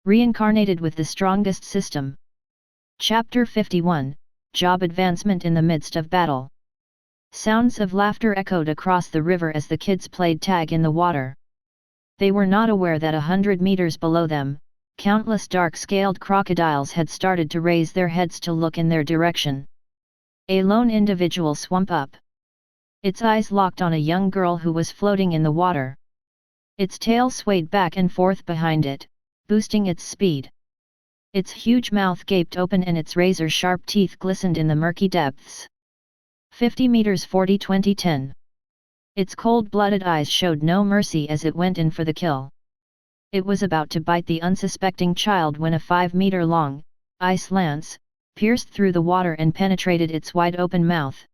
Reincarnated with the strongest system. Chapter 51, Job Advancement in the Midst of Battle. Sounds of laughter echoed across the river as the kids played tag in the water. They were not aware that 100 meters below them, countless dark-scaled crocodiles had started to raise their heads to look in their direction. A lone individual swam up. Its eyes locked on a young girl who was floating in the water. Its tail swayed back and forth behind it, boosting its speed. Its huge mouth gaped open and its razor-sharp teeth glistened in the murky depths. 50 meters 40-20-10. Its cold-blooded eyes showed no mercy as it went in for the kill. It was about to bite the unsuspecting child when a 5-meter-long ice lance pierced through the water and penetrated its wide-open mouth.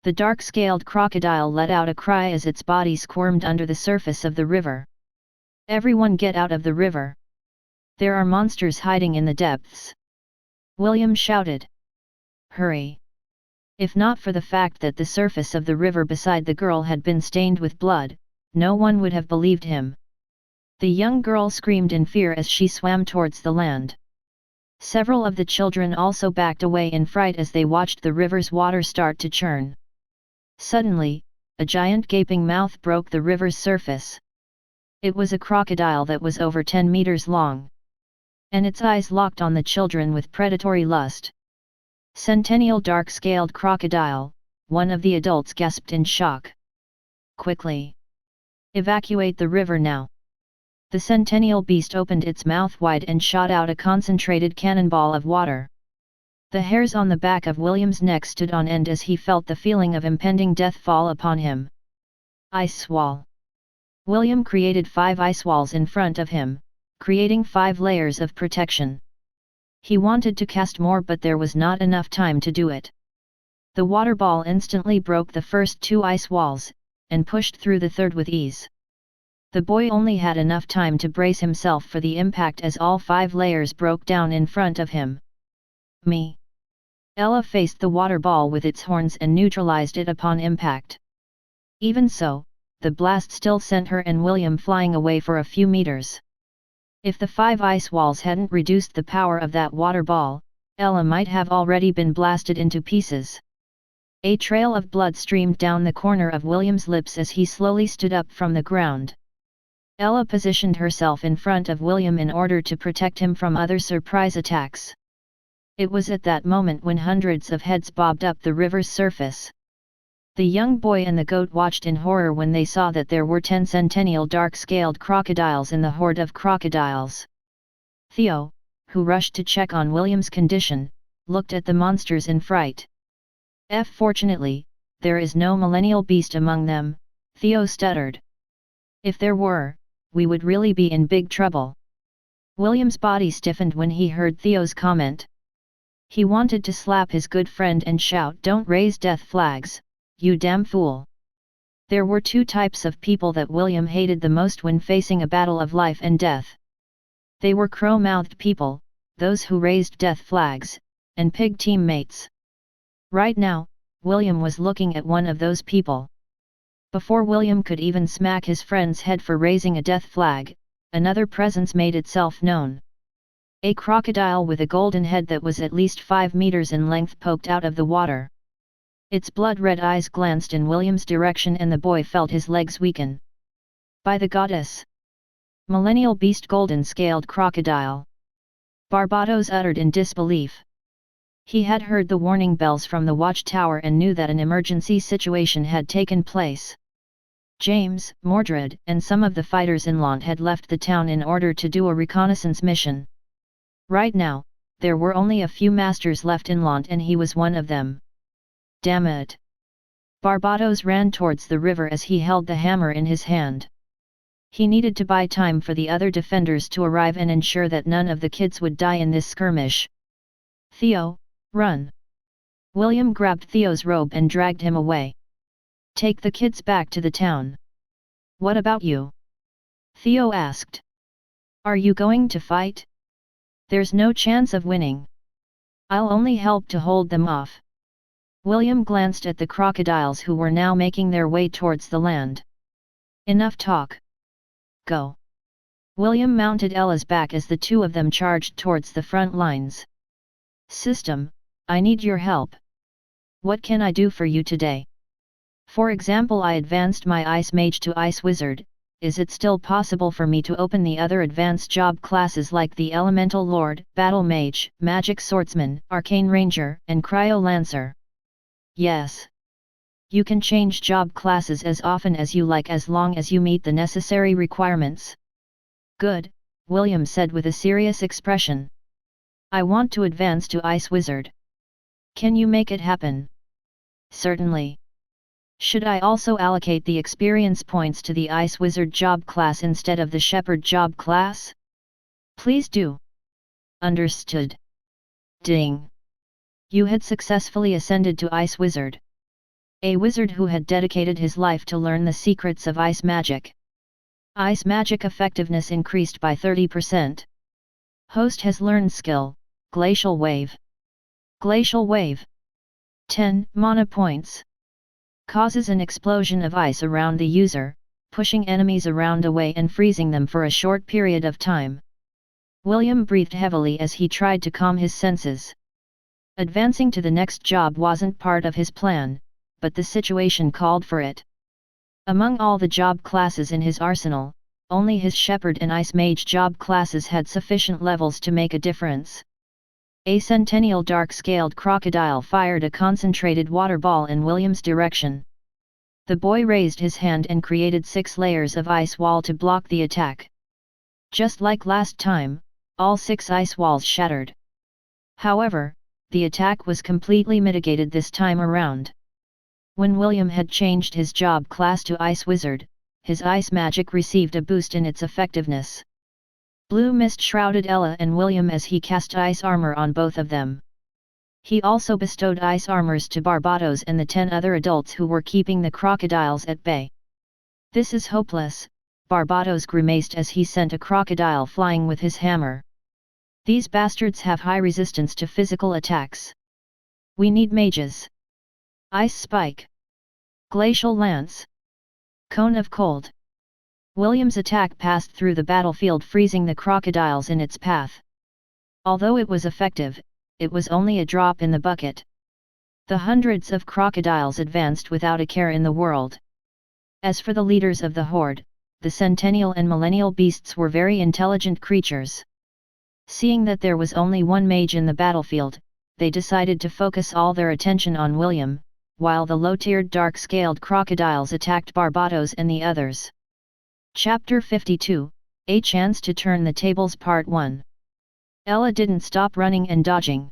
The dark-scaled crocodile let out a cry as its body squirmed under the surface of the river. "Everyone get out of the river! There are monsters hiding in the depths!" William shouted. "Hurry!" If not for the fact that the surface of the river beside the girl had been stained with blood, no one would have believed him. The young girl screamed in fear as she swam towards the land. Several of the children also backed away in fright as they watched the river's water start to churn. Suddenly, a giant gaping mouth broke the river's surface. It was a crocodile that was over 10 meters long. And its eyes locked on the children with predatory lust. "Centennial dark-scaled crocodile," one of the adults gasped in shock. "Quickly! Evacuate the river now!" The centennial beast opened its mouth wide and shot out a concentrated cannonball of water. The hairs on the back of William's neck stood on end as he felt the feeling of impending death fall upon him. Ice wall. William created 5 ice walls in front of him, creating 5 layers of protection. He wanted to cast more, but there was not enough time to do it. The water ball instantly broke the first 2 ice walls, and pushed through the third with ease. The boy only had enough time to brace himself for the impact as all 5 layers broke down in front of him. "Me!" Ella faced the water ball with its horns and neutralized it upon impact. Even so, the blast still sent her and William flying away for a few meters. If the 5 ice walls hadn't reduced the power of that water ball, Ella might have already been blasted into pieces. A trail of blood streamed down the corner of William's lips as he slowly stood up from the ground. Ella positioned herself in front of William in order to protect him from other surprise attacks. It was at that moment when hundreds of heads bobbed up the river's surface. The young boy and the goat watched in horror when they saw that there were 10 centennial dark-scaled crocodiles in the horde of crocodiles. Theo, who rushed to check on William's condition, looked at the monsters in fright. "Fortunately, there is no millennial beast among them," Theo stuttered. "If there were, we would really be in big trouble." William's body stiffened when he heard Theo's comment. He wanted to slap his good friend and shout, "Don't raise death flags, you damn fool!" There were 2 types of people that William hated the most when facing a battle of life and death. They were crow-mouthed people, those who raised death flags, and pig teammates. Right now, William was looking at one of those people. Before William could even smack his friend's head for raising a death flag, another presence made itself known. A crocodile with a golden head that was at least 5 meters in length poked out of the water. Its blood-red eyes glanced in William's direction and the boy felt his legs weaken. "By the goddess! Millennial beast golden-scaled crocodile!" Barbados uttered in disbelief. He had heard the warning bells from the watchtower and knew that an emergency situation had taken place. James, Mordred, and some of the fighters inland had left the town in order to do a reconnaissance mission. Right now, there were only a few masters left inland and he was one of them. Damn it! Barbados ran towards the river as he held the hammer in his hand. He needed to buy time for the other defenders to arrive and ensure that none of the kids would die in this skirmish. "Theo, run!" William grabbed Theo's robe and dragged him away. "Take the kids back to the town." "What about you?" Theo asked. "Are you going to fight?" "There's no chance of winning. I'll only help to hold them off." William glanced at the crocodiles who were now making their way towards the land. "Enough talk. Go." William mounted Ella's back as the two of them charged towards the front lines. System, I need your help. What can I do for you today? For example, I advanced my Ice Mage to Ice Wizard. Is it still possible for me to open the other advanced job classes like the Elemental Lord, Battle Mage, Magic Swordsman, Arcane Ranger, and Cryo Lancer? Yes. You can change job classes as often as you like as long as you meet the necessary requirements. Good, William said with a serious expression. I want to advance to Ice Wizard. Can you make it happen? Certainly. Should I also allocate the experience points to the Ice Wizard job class instead of the Shepherd job class? Please do. Understood. Ding. You had successfully ascended to Ice Wizard. A wizard who had dedicated his life to learn the secrets of ice magic. Ice magic effectiveness increased by 30%. Host has learned skill, Glacial Wave. Glacial Wave. 10 mana points. Causes an explosion of ice around the user, pushing enemies around away and freezing them for a short period of time. William breathed heavily as he tried to calm his senses. Advancing to the next job wasn't part of his plan, but the situation called for it. Among all the job classes in his arsenal, only his Shepherd and Ice Mage job classes had sufficient levels to make a difference. A centennial dark-scaled crocodile fired a concentrated water ball in William's direction. The boy raised his hand and created 6 layers of ice wall to block the attack. Just like last time, all 6 ice walls shattered. However, the attack was completely mitigated this time around. When William had changed his job class to Ice Wizard, his ice magic received a boost in its effectiveness. Blue mist shrouded Ella and William as he cast ice armor on both of them. He also bestowed ice armors to Barbados and the 10 other adults who were keeping the crocodiles at bay. This is hopeless, Barbados grimaced as he sent a crocodile flying with his hammer. These bastards have high resistance to physical attacks. We need mages. Ice Spike. Glacial Lance. Cone of Cold. William's attack passed through the battlefield, freezing the crocodiles in its path. Although it was effective, it was only a drop in the bucket. The hundreds of crocodiles advanced without a care in the world. As for the leaders of the horde, the centennial and millennial beasts were very intelligent creatures. Seeing that there was only one mage in the battlefield, they decided to focus all their attention on William, while the low-tiered dark-scaled crocodiles attacked Barbados and the others. Chapter 52, A Chance to Turn the Tables Part 1. Ella didn't stop running and dodging.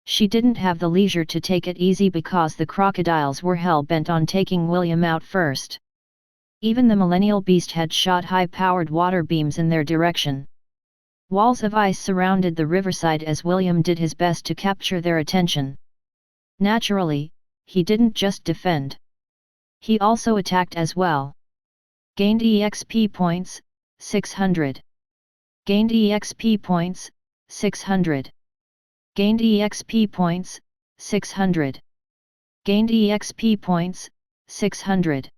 She didn't have the leisure to take it easy because the crocodiles were hell-bent on taking William out first. Even the millennial beast had shot high-powered water beams in their direction. Walls of ice surrounded the riverside as William did his best to capture their attention. Naturally, he didn't just defend. He also attacked as well. Gained EXP points, 600. Gained EXP points, 600. Gained EXP points, 600. Gained EXP points, 600.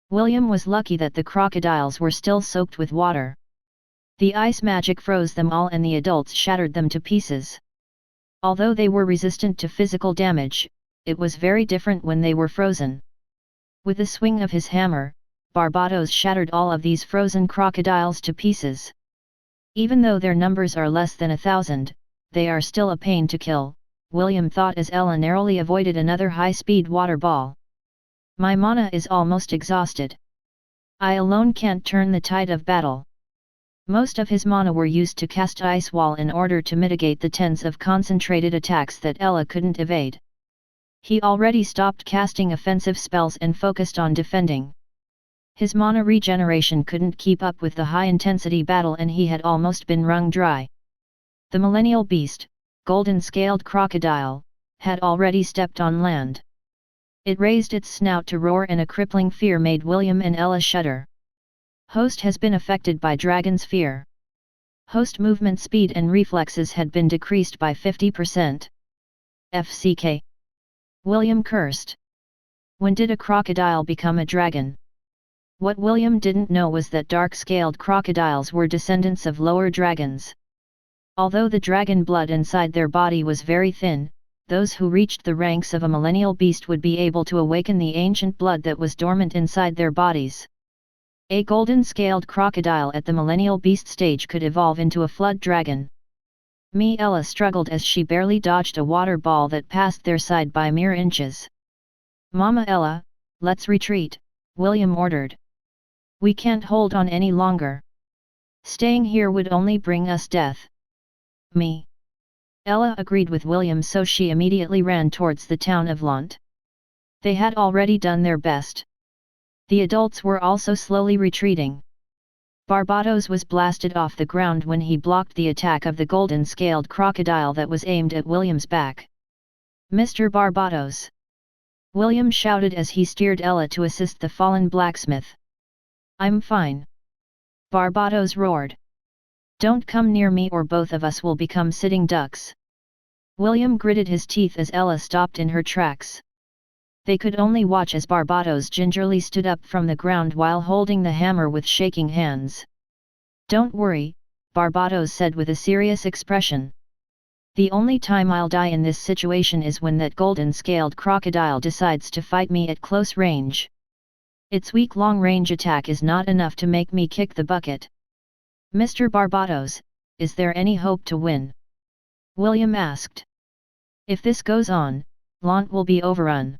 William was lucky that the crocodiles were still soaked with water. The ice magic froze them all and the adults shattered them to pieces. Although they were resistant to physical damage, it was very different when they were frozen. With a swing of his hammer, Barbados shattered all of these frozen crocodiles to pieces. Even though their numbers are less than 1,000, they are still a pain to kill, William thought as Ella narrowly avoided another high-speed water ball. My mana is almost exhausted. I alone can't turn the tide of battle. Most of his mana were used to cast Ice Wall in order to mitigate the tens of concentrated attacks that Ella couldn't evade. He already stopped casting offensive spells and focused on defending. His mana regeneration couldn't keep up with the high-intensity battle and he had almost been wrung dry. The millennial beast, golden-scaled crocodile, had already stepped on land. It raised its snout to roar and a crippling fear made William and Ella shudder. Host has been affected by Dragon's Fear. Host movement speed and reflexes had been decreased by 50%. FCK. William cursed. When did a crocodile become a dragon? What William didn't know was that dark-scaled crocodiles were descendants of lower dragons. Although the dragon blood inside their body was very thin, those who reached the ranks of a millennial beast would be able to awaken the ancient blood that was dormant inside their bodies. A golden-scaled crocodile at the millennial beast stage could evolve into a flood dragon. Ella struggled as she barely dodged a water ball that passed their side by mere inches. "Mama Ella, let's retreat," William ordered. "We can't hold on any longer. Staying here would only bring us death." Ella agreed with William, so she immediately ran towards the town of Lant. They had already done their best. The adults were also slowly retreating. Barbados was blasted off the ground when he blocked the attack of the golden-scaled crocodile that was aimed at William's back. "Mr. Barbados!" William shouted as he steered Ella to assist the fallen blacksmith. "I'm fine," Barbados roared. "Don't come near me or both of us will become sitting ducks." William gritted his teeth as Ella stopped in her tracks. They could only watch as Barbados gingerly stood up from the ground while holding the hammer with shaking hands. "Don't worry," Barbados said with a serious expression. "The only time I'll die in this situation is when that golden-scaled crocodile decides to fight me at close range. Its weak long-range attack is not enough to make me kick the bucket." "Mr. Barbados, is there any hope to win?" William asked. "If this goes on, Lant will be overrun."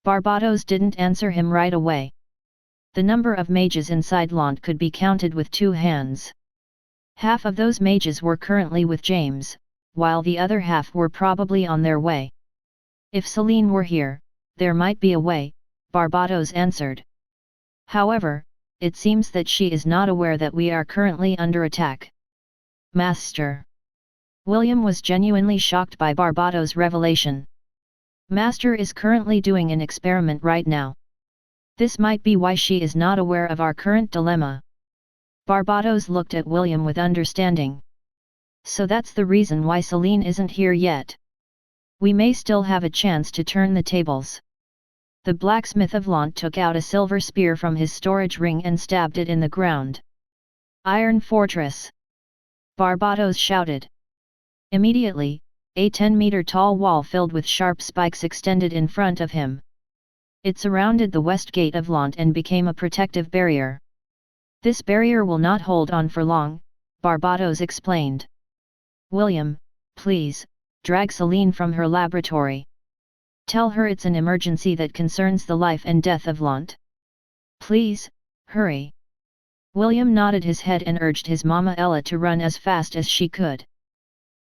Barbados didn't answer him right away. The number of mages inside Lant could be counted with 2 hands. Half of those mages were currently with James, while the other half were probably on their way. "If Celine were here, there might be a way," Barbados answered. "However, it seems that she is not aware that we are currently under attack." "Master!" William was genuinely shocked by Barbados' revelation. "Master is currently doing an experiment right now. This might be why she is not aware of our current dilemma." Barbados looked at William with understanding. "So that's the reason why Celine isn't here yet. We may still have a chance to turn the tables." The blacksmith of Lant took out a silver spear from his storage ring and stabbed it in the ground. "Iron Fortress!" Barbados shouted. Immediately, a 10-meter-tall wall filled with sharp spikes extended in front of him. It surrounded the west gate of Lant and became a protective barrier. "This barrier will not hold on for long," Barbados explained. "William, please, drag Celine from her laboratory. Tell her it's an emergency that concerns the life and death of Lant. Please, hurry." William nodded his head and urged his mama Ella to run as fast as she could.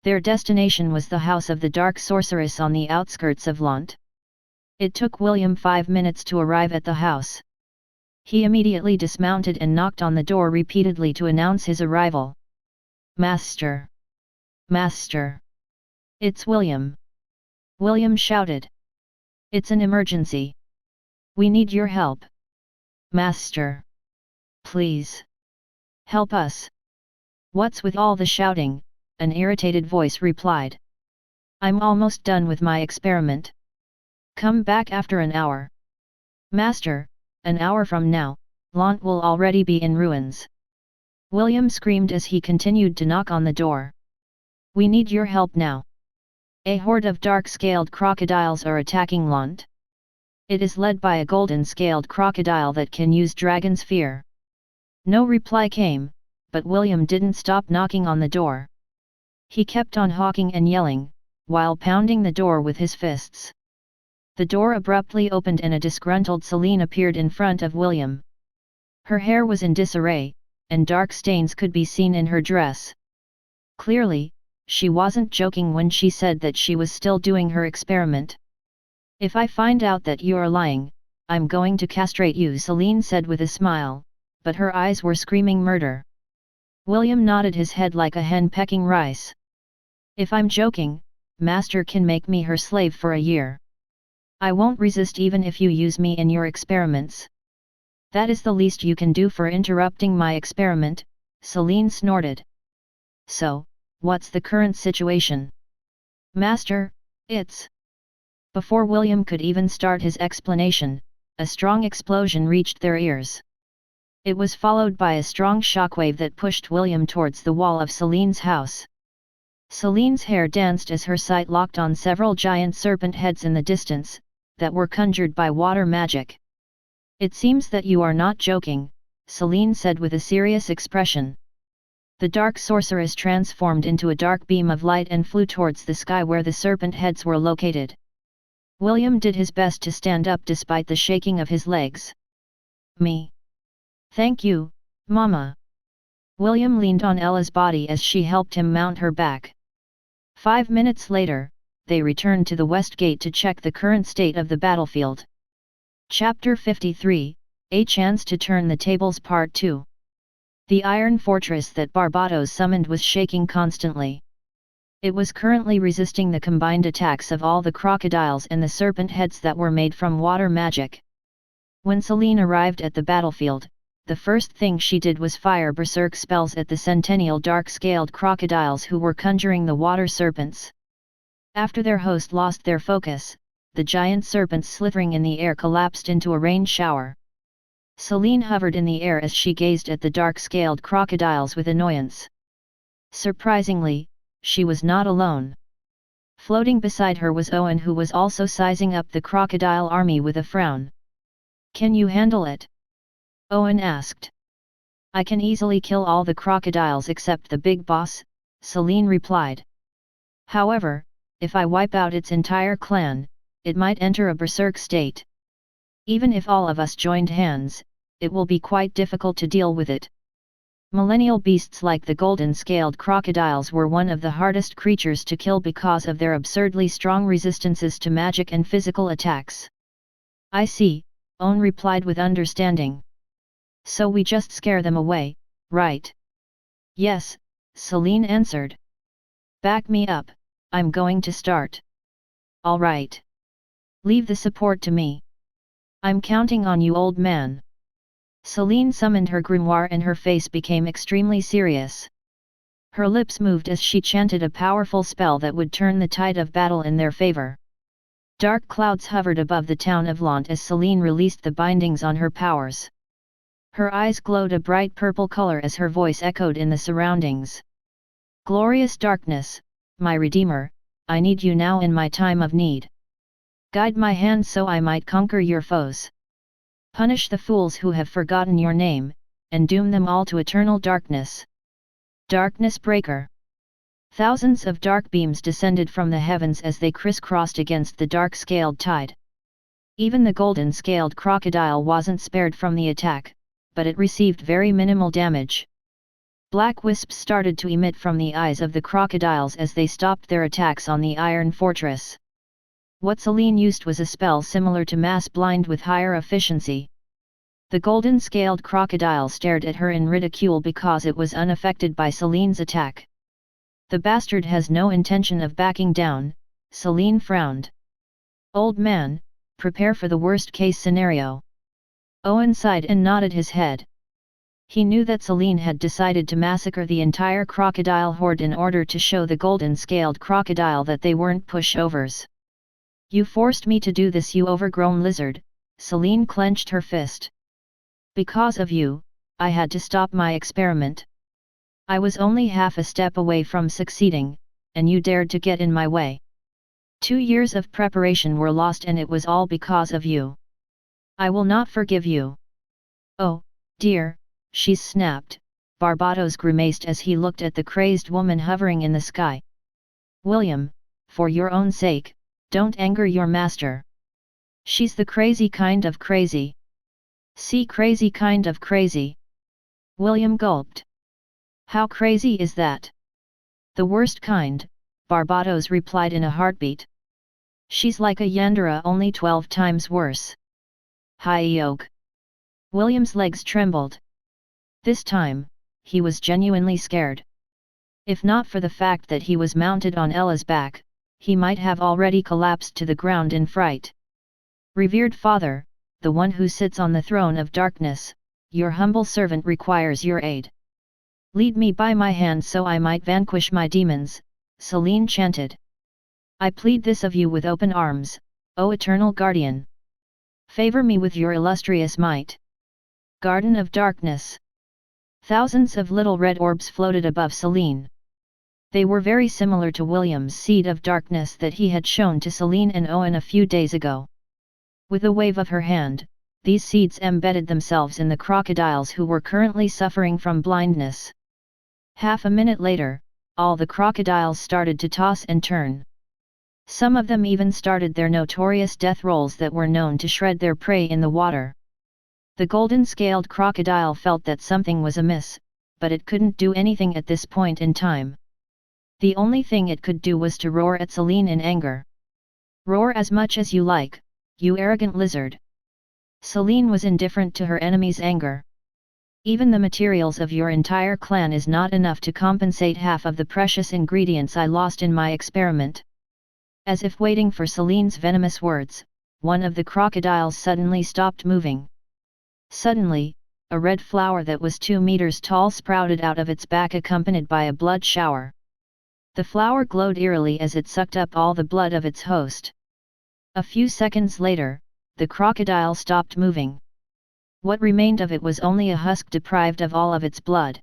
Their destination was the house of the dark sorceress on the outskirts of Lant. It took William 5 minutes to arrive at the house. He immediately dismounted and knocked on the door repeatedly to announce his arrival. "Master! Master! It's William!" William shouted. "It's an emergency. We need your help. Master! Please! Help us!" "What's with all the shouting?" an irritated voice replied. "I'm almost done with my experiment. Come back after an hour." "Master, an hour from now, Lant will already be in ruins." William screamed as he continued to knock on the door. "We need your help now. A horde of dark-scaled crocodiles are attacking Lant. It is led by a golden-scaled crocodile that can use dragon's fear." No reply came, but William didn't stop knocking on the door. He kept on hawking and yelling, while pounding the door with his fists. The door abruptly opened and a disgruntled Celine appeared in front of William. Her hair was in disarray, and dark stains could be seen in her dress. Clearly, she wasn't joking when she said that she was still doing her experiment. "If I find out that you are lying, I'm going to castrate you," Celine said with a smile, but her eyes were screaming murder. William nodded his head like a hen pecking rice. "If I'm joking, Master can make me her slave for a year. I won't resist even if you use me in your experiments." "That is the least you can do for interrupting my experiment," Celine snorted. "So, what's the current situation?" "Master, it's..." Before William could even start his explanation, a strong explosion reached their ears. It was followed by a strong shockwave that pushed William towards the wall of Celine's house. Celine's hair danced as her sight locked on several giant serpent heads in the distance, that were conjured by water magic. "It seems that you are not joking," Celine said with a serious expression. The dark sorceress transformed into a dark beam of light and flew towards the sky where the serpent heads were located. William did his best to stand up despite the shaking of his legs. "Me. Thank you, Mama." William leaned on Ella's body as she helped him mount her back. 5 minutes later, they returned to the west gate to check the current state of the battlefield. Chapter 53, A Chance to Turn the Tables Part 2. The iron fortress that Barbatos summoned was shaking constantly. It was currently resisting the combined attacks of all the crocodiles and the serpent heads that were made from water magic. When Celine arrived at the battlefield, the first thing she did was fire berserk spells at the centennial dark-scaled crocodiles who were conjuring the water serpents. After their host lost their focus, the giant serpents slithering in the air collapsed into a rain shower. Celine hovered in the air as she gazed at the dark-scaled crocodiles with annoyance. Surprisingly, she was not alone. Floating beside her was Owen, who was also sizing up the crocodile army with a frown. "Can you handle it?" Owen asked. "I can easily kill all the crocodiles except the big boss," Celine replied. "However, if I wipe out its entire clan, it might enter a berserk state. Even if all of us joined hands, it will be quite difficult to deal with it." Millennial beasts like the golden-scaled crocodiles were one of the hardest creatures to kill because of their absurdly strong resistances to magic and physical attacks. "I see," Owen replied with understanding. "So we just scare them away, right?" "Yes," Celine answered. "Back me up, I'm going to start." "All right. Leave the support to me. I'm counting on you, old man." Celine summoned her grimoire and her face became extremely serious. Her lips moved as she chanted a powerful spell that would turn the tide of battle in their favor. Dark clouds hovered above the town of Lant as Celine released the bindings on her powers. Her eyes glowed a bright purple color as her voice echoed in the surroundings. "Glorious darkness, my redeemer, I need you now in my time of need. Guide my hand so I might conquer your foes. Punish the fools who have forgotten your name, and doom them all to eternal darkness." Darkness breaker. Thousands of dark beams descended from the heavens as they crisscrossed against the dark-scaled tide. Even the golden-scaled crocodile wasn't spared from the attack, but it received very minimal damage. Black wisps started to emit from the eyes of the crocodiles as they stopped their attacks on the iron fortress. What Celine used was a spell similar to Mass Blind with higher efficiency. The golden-scaled crocodile stared at her in ridicule because it was unaffected by Celine's attack. "The bastard has no intention of backing down," Celine frowned. "Old man, prepare for the worst-case scenario." Owen sighed and nodded his head. He knew that Celine had decided to massacre the entire crocodile horde in order to show the golden-scaled crocodile that they weren't pushovers. "You forced me to do this, you overgrown lizard," Celine clenched her fist. "Because of you, I had to stop my experiment. I was only half a step away from succeeding, and you dared to get in my way. 2 years of preparation were lost and it was all because of you. I will not forgive you." "Oh, dear," she snapped. Barbatos grimaced as he looked at the crazed woman hovering in the sky. "William, for your own sake, don't anger your master. She's the crazy kind of crazy." "See, crazy kind of crazy." William gulped. "How crazy is that?" "The worst kind," Barbatos replied in a heartbeat. "She's like a Yandere, only 12 times worse." "Hi-yog." William's legs trembled. This time, he was genuinely scared. If not for the fact that he was mounted on Ella's back, he might have already collapsed to the ground in fright. "Revered father, the one who sits on the throne of darkness, your humble servant requires your aid. Lead me by my hand so I might vanquish my demons," Celine chanted. "I plead this of you with open arms, O eternal guardian. Favor me with your illustrious might." Garden of Darkness. Thousands of little red orbs floated above Celine. They were very similar to William's seed of darkness that he had shown to Celine and Owen a few days ago. With a wave of her hand, these seeds embedded themselves in the crocodiles who were currently suffering from blindness. Half a minute later, all the crocodiles started to toss and turn. Some of them even started their notorious death rolls that were known to shred their prey in the water. The golden-scaled crocodile felt that something was amiss, but it couldn't do anything at this point in time. The only thing it could do was to roar at Celine in anger. "Roar as much as you like, you arrogant lizard." Celine was indifferent to her enemy's anger. "Even the materials of your entire clan is not enough to compensate half of the precious ingredients I lost in my experiment." As if waiting for Celine's venomous words, one of the crocodiles suddenly stopped moving. Suddenly, a red flower that was 2 meters tall sprouted out of its back accompanied by a blood shower. The flower glowed eerily as it sucked up all the blood of its host. A few seconds later, the crocodile stopped moving. What remained of it was only a husk deprived of all of its blood.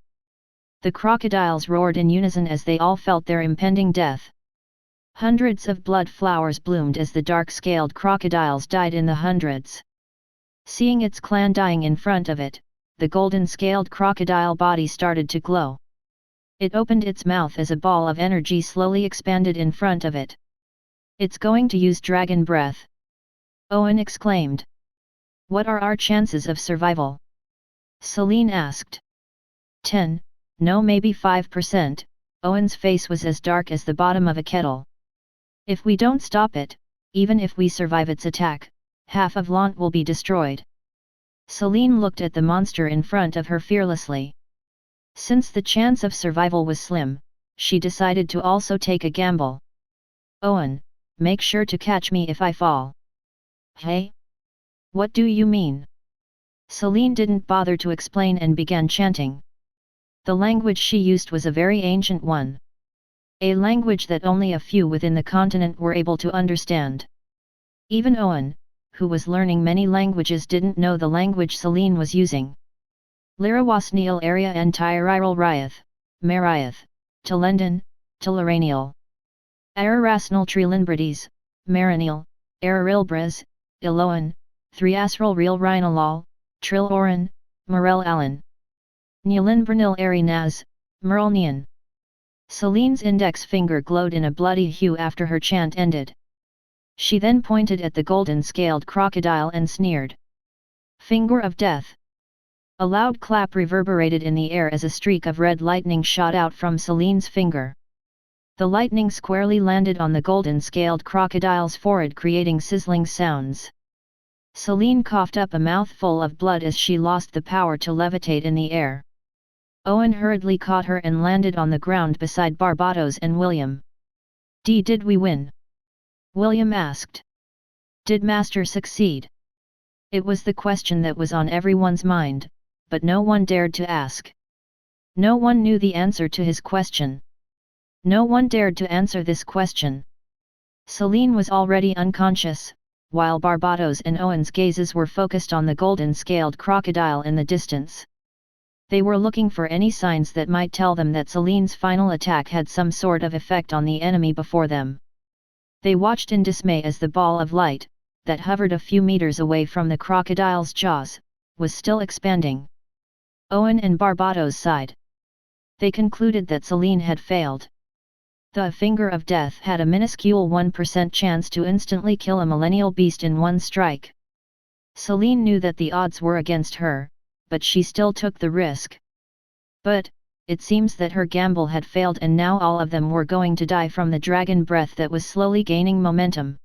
The crocodiles roared in unison as they all felt their impending death. Hundreds of blood flowers bloomed as the dark-scaled crocodiles died in the hundreds. Seeing its clan dying in front of it, the golden-scaled crocodile body started to glow. It opened its mouth as a ball of energy slowly expanded in front of it. "It's going to use dragon breath," Owen exclaimed. "What are our chances of survival?" Celine asked. 10, no, maybe 5%, Owen's face was as dark as the bottom of a kettle. "If we don't stop it, even if we survive its attack, half of Lant will be destroyed." Celine looked at the monster in front of her fearlessly. Since the chance of survival was slim, she decided to also take a gamble. "Owen, make sure to catch me if I fall." "Hey? What do you mean?" Celine didn't bother to explain and began chanting. The language she used was a very ancient one. A language that only a few within the continent were able to understand. Even Owen, who was learning many languages, didn't know the language Celine was using. Lirawasneal area and Tyriral Ryath, Mariath, Talendon, Talaranial. Ararasnal Trilinbrides, Maranial, Ararilbres, Iloan, Thriasral Real Rhinalal, Tril Oran, Morel Allen. Nialinbranil Arinaz, Merlnian. Celine's index finger glowed in a bloody hue after her chant ended. She then pointed at the golden-scaled crocodile and sneered. "Finger of death." A loud clap reverberated in the air as a streak of red lightning shot out from Celine's finger. The lightning squarely landed on the golden-scaled crocodile's forehead, creating sizzling sounds. Celine coughed up a mouthful of blood as she lost the power to levitate in the air. Owen hurriedly caught her and landed on the ground beside Barbados and William. Did we win?" William asked. "Did Master succeed?" It was the question that was on everyone's mind, but no one dared to ask. No one knew the answer to his question. No one dared to answer this question. Celine was already unconscious, while Barbados and Owen's gazes were focused on the golden-scaled crocodile in the distance. They were looking for any signs that might tell them that Celine's final attack had some sort of effect on the enemy before them. They watched in dismay as the ball of light, that hovered a few meters away from the crocodile's jaws, was still expanding. Owen and Barbados sighed. They concluded that Celine had failed. The finger of death had a minuscule 1% chance to instantly kill a millennial beast in one strike. Celine knew that the odds were against her, but she still took the risk. But, it seems that her gamble had failed and now all of them were going to die from the dragon breath that was slowly gaining momentum.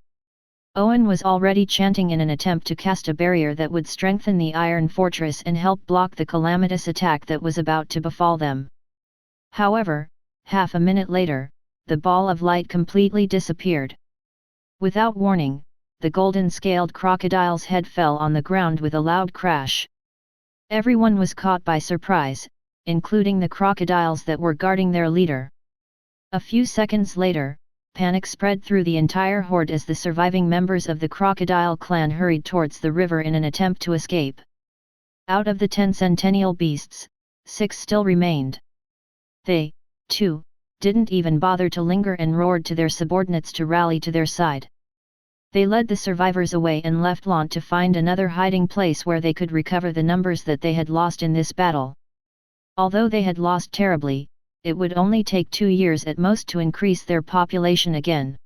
Owen was already chanting in an attempt to cast a barrier that would strengthen the iron fortress and help block the calamitous attack that was about to befall them. However, half a minute later, the ball of light completely disappeared. Without warning, the golden-scaled crocodile's head fell on the ground with a loud crash. Everyone was caught by surprise, including the crocodiles that were guarding their leader. A few seconds later, panic spread through the entire horde as the surviving members of the crocodile clan hurried towards the river in an attempt to escape. Out of the 10 centennial beasts, 6 still remained. They, too, didn't even bother to linger and roared to their subordinates to rally to their side. They led the survivors away and left Lant to find another hiding place where they could recover the numbers that they had lost in this battle. Although they had lost terribly, it would only take 2 years at most to increase their population again.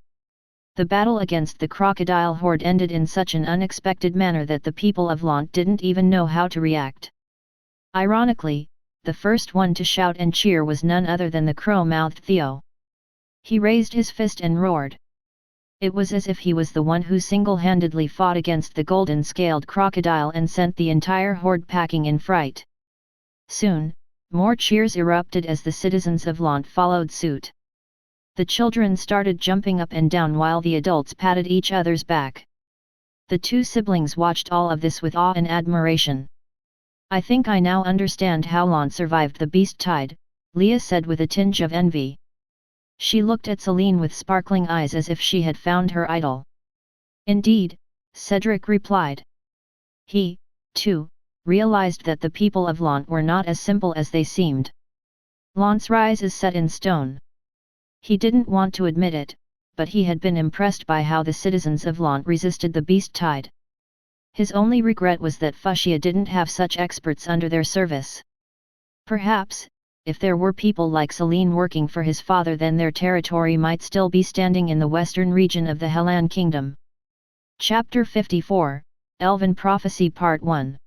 The battle against the crocodile horde ended in such an unexpected manner that the people of Lant didn't even know how to react. Ironically, the first one to shout and cheer was none other than the crow-mouthed Theo. He raised his fist and roared. It was as if he was the one who single-handedly fought against the golden-scaled crocodile and sent the entire horde packing in fright. Soon, more cheers erupted as the citizens of Lant followed suit. The children started jumping up and down while the adults patted each other's back. The 2 siblings watched all of this with awe and admiration. "I think I now understand how Lant survived the beast tide," Leah said with a tinge of envy. She looked at Celine with sparkling eyes as if she had found her idol. "Indeed," Cedric replied. He, too, realized that the people of Lant were not as simple as they seemed. Lant's rise is set in stone. He didn't want to admit it, but he had been impressed by how the citizens of Lant resisted the beast tide. His only regret was that Fuchsia didn't have such experts under their service. Perhaps, if there were people like Celine working for his father, then their territory might still be standing in the western region of the Hellan Kingdom. Chapter 54, Elven Prophecy Part 1.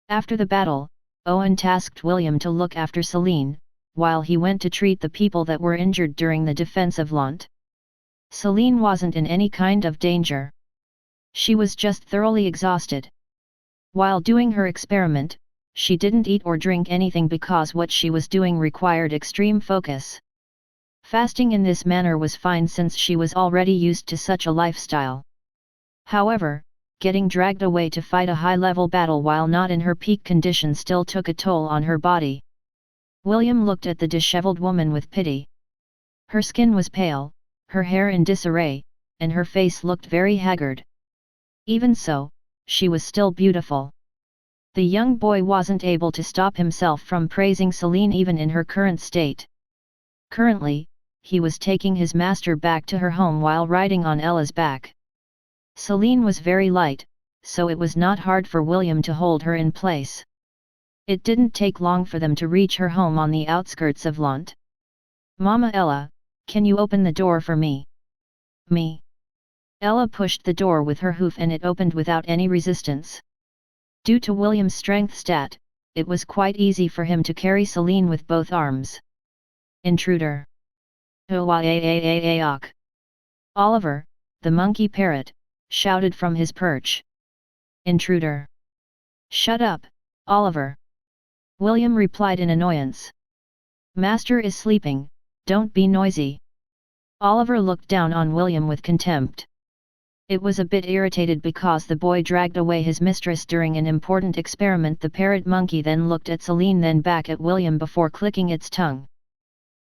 After the battle, Owen tasked William to look after Celine, while he went to treat the people that were injured during the defense of Lant. Celine wasn't in any kind of danger. She was just thoroughly exhausted. While doing her experiment, she didn't eat or drink anything because what she was doing required extreme focus. Fasting in this manner was fine since she was already used to such a lifestyle. However, getting dragged away to fight a high-level battle while not in her peak condition still took a toll on her body. William looked at the disheveled woman with pity. Her skin was pale, her hair in disarray, and her face looked very haggard. Even so, she was still beautiful. The young boy wasn't able to stop himself from praising Celine even in her current state. Currently, he was taking his master back to her home while riding on Ella's back. Celine was very light, so it was not hard for William to hold her in place. It didn't take long for them to reach her home on the outskirts of Lant. "Mama Ella, can you open the door for me?" "Me?" Ella pushed the door with her hoof and it opened without any resistance. Due to William's strength stat, it was quite easy for him to carry Celine with both arms. "Intruder!" Oliver, the monkey parrot, shouted from his perch. "Intruder! Shut up, Oliver!" William replied in annoyance. "Master is sleeping, don't be noisy." Oliver looked down on William with contempt. It was a bit irritated because the boy dragged away his mistress during an important experiment. The parrot monkey then looked at Celine, then back at William before clicking its tongue.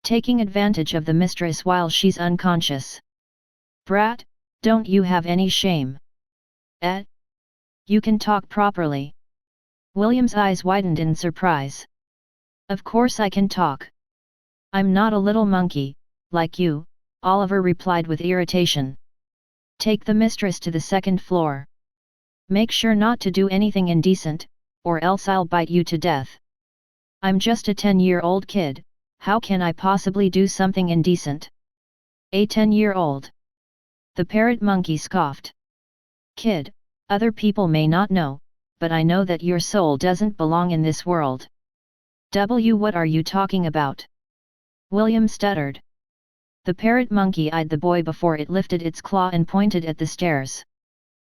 "Taking advantage of the mistress while she's unconscious. Brat, don't you have any shame? Eh? You can talk properly." William's eyes widened in surprise. "Of course I can talk. I'm not a little monkey, like you," Oliver replied with irritation. "Take the mistress to the second floor. Make sure not to do anything indecent, or else I'll bite you to death." "I'm just a 10-year-old kid, how can I possibly do something indecent?" "A 10-year-old?" The parrot monkey scoffed. "Kid, other people may not know, but I know that your soul doesn't belong in this world." What are you talking about?" William stuttered. The parrot monkey eyed the boy before it lifted its claw and pointed at the stairs.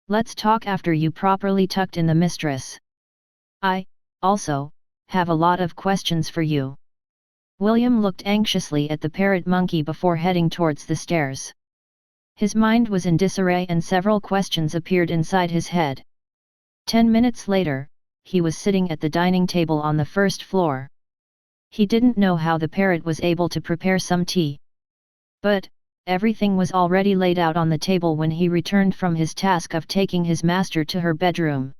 "Let's talk after you properly tucked in the mistress. I, also, have a lot of questions for you." William looked anxiously at the parrot monkey before heading towards the stairs. His mind was in disarray and several questions appeared inside his head. 10 minutes later, he was sitting at the dining table on the first floor. He didn't know how the parrot was able to prepare some tea. But, everything was already laid out on the table when he returned from his task of taking his master to her bedroom.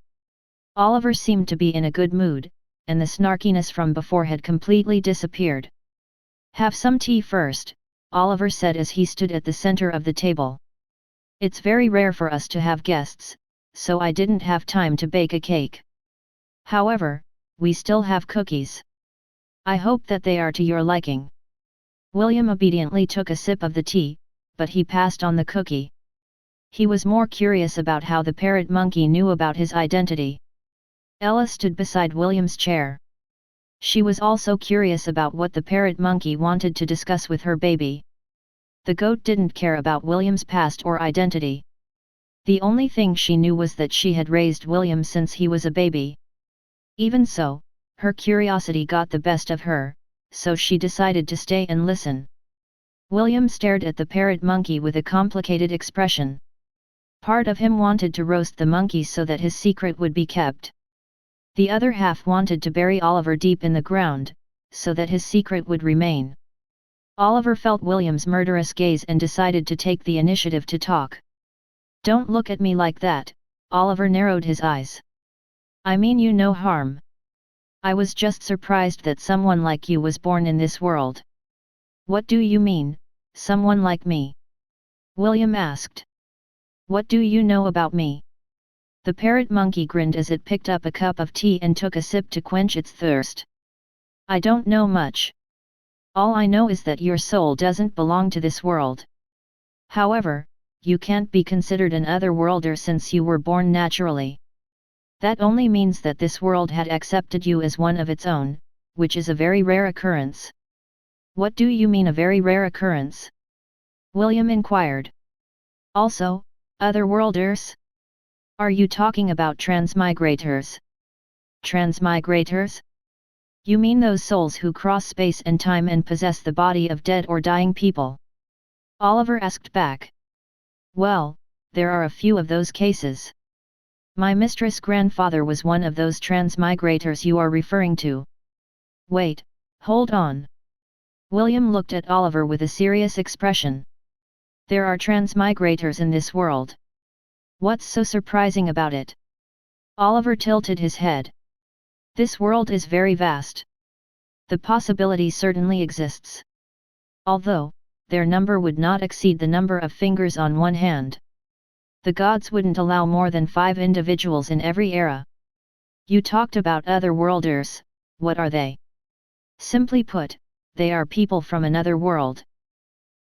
Oliver seemed to be in a good mood, and the snarkiness from before had completely disappeared. "Have some tea first," Oliver said as he stood at the center of the table. "It's very rare for us to have guests, so I didn't have time to bake a cake. However, we still have cookies. I hope that they are to your liking." William obediently took a sip of the tea, but he passed on the cookie. He was more curious about how the parrot monkey knew about his identity. Ella stood beside William's chair. She was also curious about what the parrot monkey wanted to discuss with her baby. The goat didn't care about William's past or identity. The only thing she knew was that she had raised William since he was a baby. Even so, her curiosity got the best of her, so she decided to stay and listen. William stared at the parrot monkey with a complicated expression. Part of him wanted to roast the monkey so that his secret would be kept. The other half wanted to bury Oliver deep in the ground, so that his secret would remain. Oliver felt William's murderous gaze and decided to take the initiative to talk. "Don't look at me like that," Oliver narrowed his eyes. "I mean you no harm. I was just surprised that someone like you was born in this world." "What do you mean, someone like me?" William asked. "What do you know about me?" The parrot monkey grinned as it picked up a cup of tea and took a sip to quench its thirst. "I don't know much. All I know is that your soul doesn't belong to this world. However, you can't be considered an otherworlder since you were born naturally. That only means that this world had accepted you as one of its own, which is a very rare occurrence." "What do you mean a very rare occurrence?" William inquired. "Also, otherworlders? Are you talking about transmigrators?" "Transmigrators? You mean those souls who cross space and time and possess the body of dead or dying people?" Oliver asked back. "Well, there are a few of those cases. My mistress' grandfather was one of those transmigrators you are referring to." "Wait, hold on." William looked at Oliver with a serious expression. "There are transmigrators in this world. What's so surprising about it?" Oliver tilted his head. "This world is very vast. The possibility certainly exists. Although, their number would not exceed the number of fingers on one hand. The gods wouldn't allow more than 5 individuals in every era. You talked about otherworlders, what are they?" "Simply put, they are people from another world."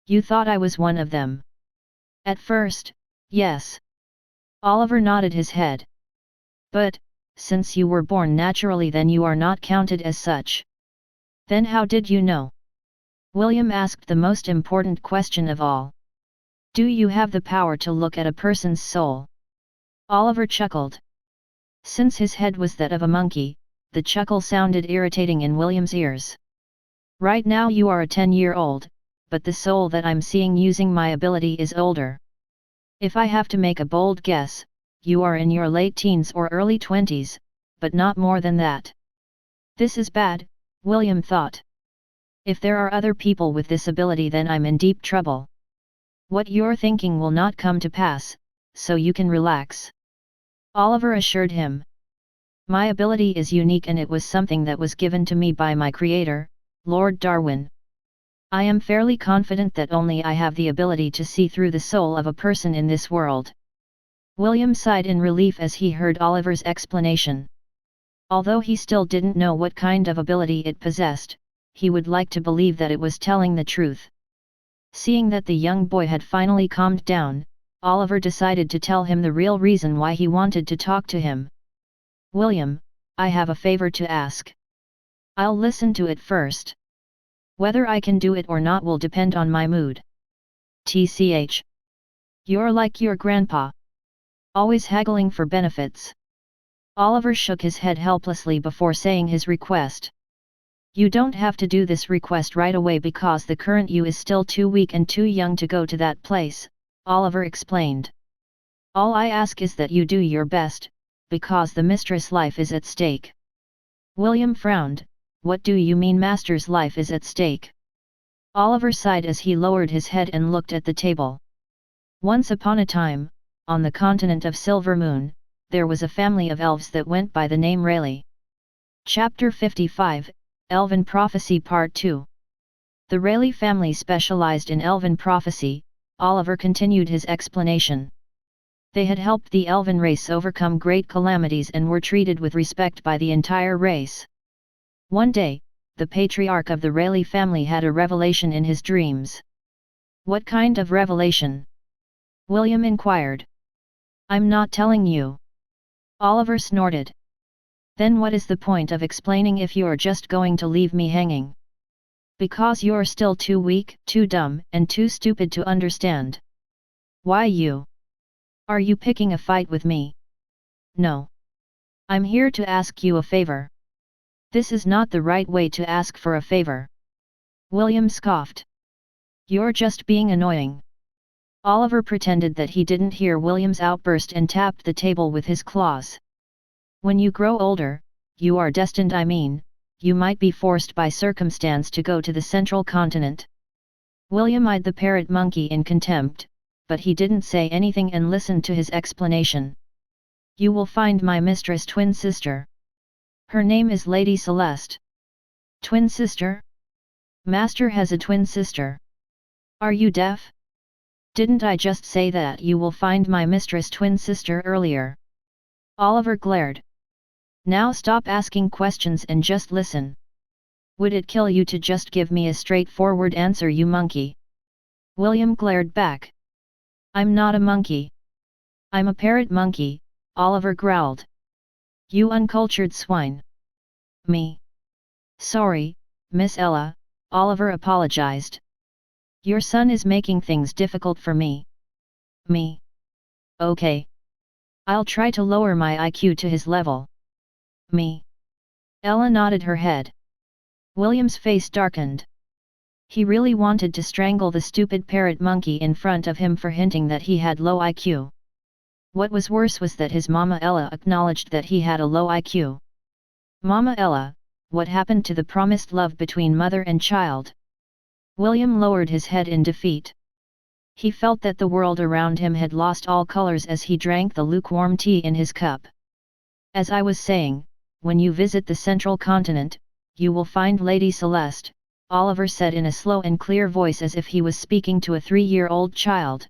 "You thought I was one of them?" "At first, yes." Oliver nodded his head. "But, since you were born naturally, then you are not counted as such." "Then how did you know?" William asked the most important question of all. "Do you have the power to look at a person's soul?" Oliver chuckled. Since his head was that of a monkey, the chuckle sounded irritating in William's ears. "Right now you are a 10-year-old, but the soul that I'm seeing using my ability is older. If I have to make a bold guess, you are in your late teens or early 20s, but not more than that." This is bad, William thought. If there are other people with this ability, then I'm in deep trouble. "What you're thinking will not come to pass, so you can relax," Oliver assured him. "My ability is unique and it was something that was given to me by my creator, Lord Darwin. I am fairly confident that only I have the ability to see through the soul of a person in this world." William sighed in relief as he heard Oliver's explanation. Although he still didn't know what kind of ability it possessed, he would like to believe that it was telling the truth. Seeing that the young boy had finally calmed down, Oliver decided to tell him the real reason why he wanted to talk to him. "William, I have a favor to ask. I'll listen to it first. Whether I can do it or not will depend on my mood." "TCH. You're like your grandpa. Always haggling for benefits." Oliver shook his head helplessly before saying his request. "You don't have to do this request right away because the current you is still too weak and too young to go to that place," Oliver explained. "All I ask is that you do your best, because the mistress' life is at stake." William frowned. "What do you mean master's life is at stake?" Oliver sighed as he lowered his head and looked at the table. "Once upon a time, on the continent of Silver Moon, there was a family of elves that went by the name Rayleigh. Chapter 55, Elven Prophecy Part 2. The Rayleigh family specialized in elven prophecy. Oliver continued his explanation. They had helped the elven race overcome great calamities and were treated with respect by the entire race. One day, the patriarch of the Rayleigh family had a revelation in his dreams. What kind of revelation? William inquired. I'm not telling you. Oliver snorted. Then what is the point of explaining if you're just going to leave me hanging? Because you're still too weak, too dumb, and too stupid to understand. Why you? Are you picking a fight with me? No. I'm here to ask you a favor. This is not the right way to ask for a favor. William scoffed. You're just being annoying. Oliver pretended that he didn't hear William's outburst and tapped the table with his claws. When you grow older, you are destined, you might be forced by circumstance to go to the central continent. William eyed the parrot monkey in contempt, but he didn't say anything and listened to his explanation. You will find my mistress' twin sister. Her name is Lady Celeste. Twin sister? Master has a twin sister. Are you deaf? Didn't I just say that you will find my mistress' twin sister earlier? Oliver glared. Now stop asking questions and just listen. Would it kill you to just give me a straightforward answer, you monkey? William glared back. I'm not a monkey. I'm a parrot monkey, Oliver growled. You uncultured swine. Me. Sorry, Miss Ella, Oliver apologized. Your son is making things difficult for me. Me. Okay. I'll try to lower my IQ to his level. Me. Ella nodded her head. William's face darkened. He really wanted to strangle the stupid parrot monkey in front of him for hinting that he had low IQ. What was worse was that his Mama Ella acknowledged that he had a low IQ. Mama Ella, what happened to the promised love between mother and child? William lowered his head in defeat. He felt that the world around him had lost all colors as he drank the lukewarm tea in his cup. As I was saying, when you visit the central continent, you will find Lady Celeste, Oliver said in a slow and clear voice as if he was speaking to a 3-year-old child.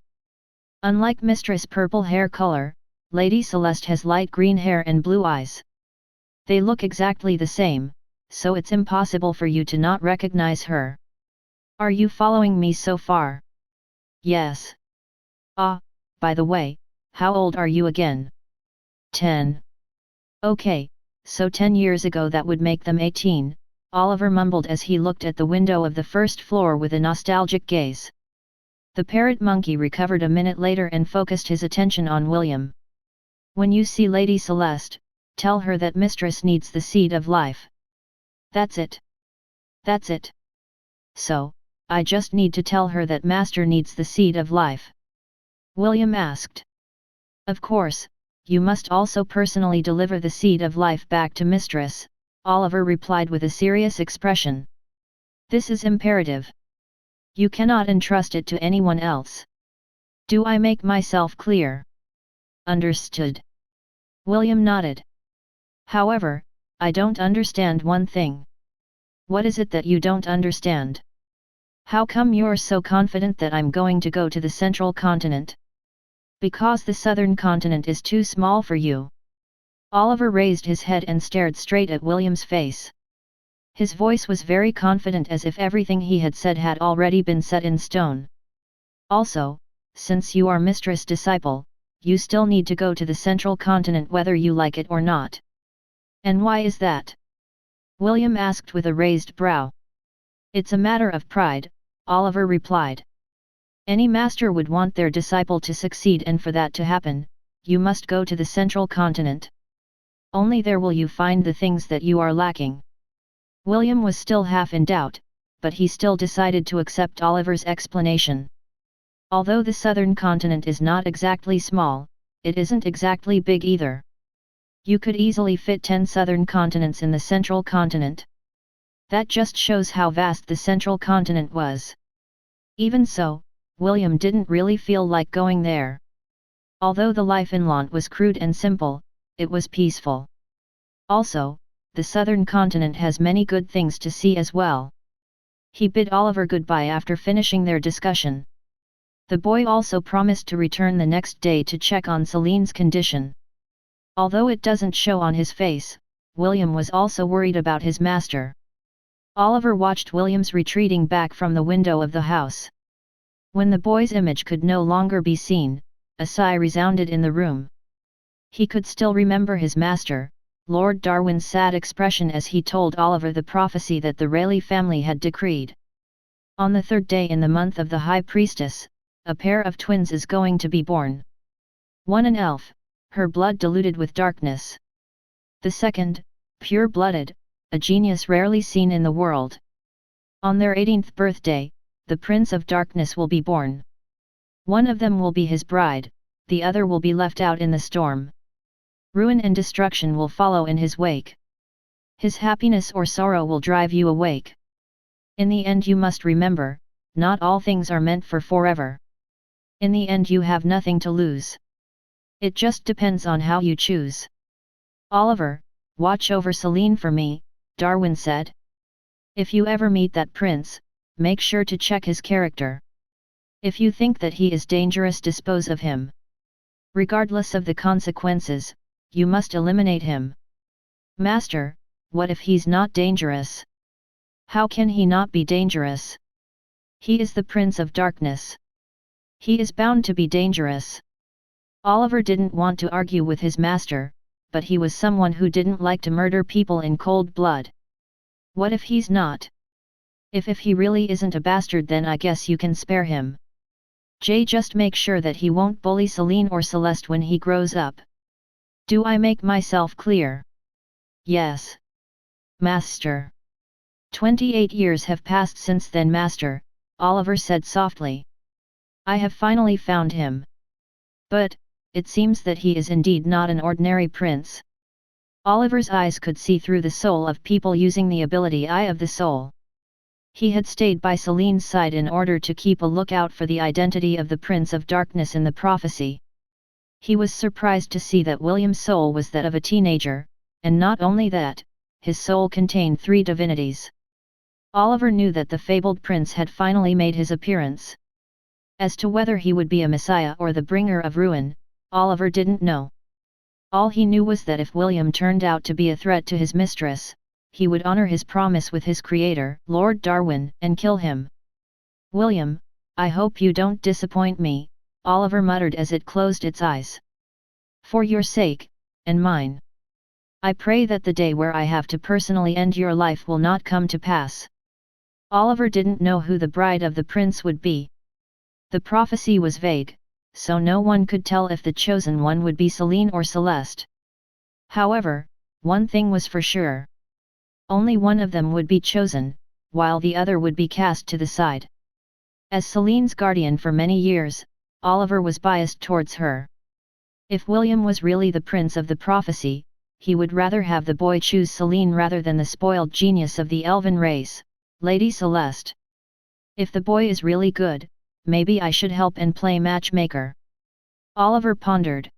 Unlike Mistress Purple hair color, Lady Celeste has light green hair and blue eyes. They look exactly the same, so it's impossible for you to not recognize her. Are you following me so far? Yes. Ah, by the way, how old are you again? 10. Okay, so 10 years ago that would make them 18, Oliver mumbled as he looked at the window of the first floor with a nostalgic gaze. The parrot monkey recovered a minute later and focused his attention on William. When you see Lady Celeste, tell her that Mistress needs the seed of life. That's it. That's it. So, I just need to tell her that Master needs the seed of life? William asked. Of course, you must also personally deliver the seed of life back to Mistress, Oliver replied with a serious expression. This is imperative. You cannot entrust it to anyone else. Do I make myself clear? Understood. William nodded. However, I don't understand one thing. What is it that you don't understand? How come you're so confident that I'm going to go to the central continent? Because the southern continent is too small for you. Oliver raised his head and stared straight at William's face. His voice was very confident, as if everything he had said had already been set in stone. Also, since you are Mistress' disciple, you still need to go to the central continent whether you like it or not. And why is that? William asked with a raised brow. It's a matter of pride, Oliver replied. Any master would want their disciple to succeed, and for that to happen, you must go to the central continent. Only there will you find the things that you are lacking. William was still half in doubt, but he still decided to accept Oliver's explanation. Although the southern continent is not exactly small, it isn't exactly big either. You could easily fit 10 southern continents in the central continent. That just shows how vast the central continent was. Even so, William didn't really feel like going there. Although the life in Lant was crude and simple, it was peaceful. Also, the southern continent has many good things to see as well. He bid Oliver goodbye after finishing their discussion. The boy also promised to return the next day to check on Celine's condition. Although it doesn't show on his face, William was also worried about his master. Oliver watched William's retreating back from the window of the house. When the boy's image could no longer be seen, a sigh resounded in the room. He could still remember his master, Lord Darwin's sad expression as he told Oliver the prophecy that the Rayleigh family had decreed. On the third day in the month of the High Priestess, a pair of twins is going to be born. One an elf, her blood diluted with darkness. The second, pure-blooded, a genius rarely seen in the world. On their 18th birthday, the Prince of Darkness will be born. One of them will be his bride, the other will be left out in the storm. Ruin and destruction will follow in his wake. His happiness or sorrow will drive you awake. In the end you must remember, not all things are meant for forever. In the end you have nothing to lose. It just depends on how you choose. Oliver, watch over Celine for me, Darwin said. If you ever meet that prince, make sure to check his character. If you think that he is dangerous, dispose of him. Regardless of the consequences, you must eliminate him. Master, what if he's not dangerous? How can he not be dangerous? He is the Prince of Darkness. He is bound to be dangerous. Oliver didn't want to argue with his master, but he was someone who didn't like to murder people in cold blood. What if he's not? If he really isn't a bastard, then I guess you can spare him. Just make sure that he won't bully Celine or Celeste when he grows up. Do I make myself clear? Yes. Master. 28 years have passed since then, Master, Oliver said softly. I have finally found him. But, it seems that he is indeed not an ordinary prince. Oliver's eyes could see through the soul of people using the ability Eye of the Soul. He had stayed by Celine's side in order to keep a lookout for the identity of the Prince of Darkness in the prophecy. He was surprised to see that William's soul was that of a teenager, and not only that, his soul contained 3 divinities. Oliver knew that the fabled prince had finally made his appearance. As to whether he would be a messiah or the bringer of ruin, Oliver didn't know. All he knew was that if William turned out to be a threat to his mistress, he would honor his promise with his creator, Lord Darwin, and kill him. William, I hope you don't disappoint me, Oliver muttered as it closed its eyes. For your sake, and mine. I pray that the day where I have to personally end your life will not come to pass. Oliver didn't know who the bride of the prince would be. The prophecy was vague, so no one could tell if the chosen one would be Celine or Celeste. However, one thing was for sure. Only one of them would be chosen, while the other would be cast to the side. As Celine's guardian for many years, Oliver was biased towards her. If William was really the prince of the prophecy, he would rather have the boy choose Celine rather than the spoiled genius of the Elven race, Lady Celeste. If the boy is really good, maybe I should help and play matchmaker. Oliver pondered.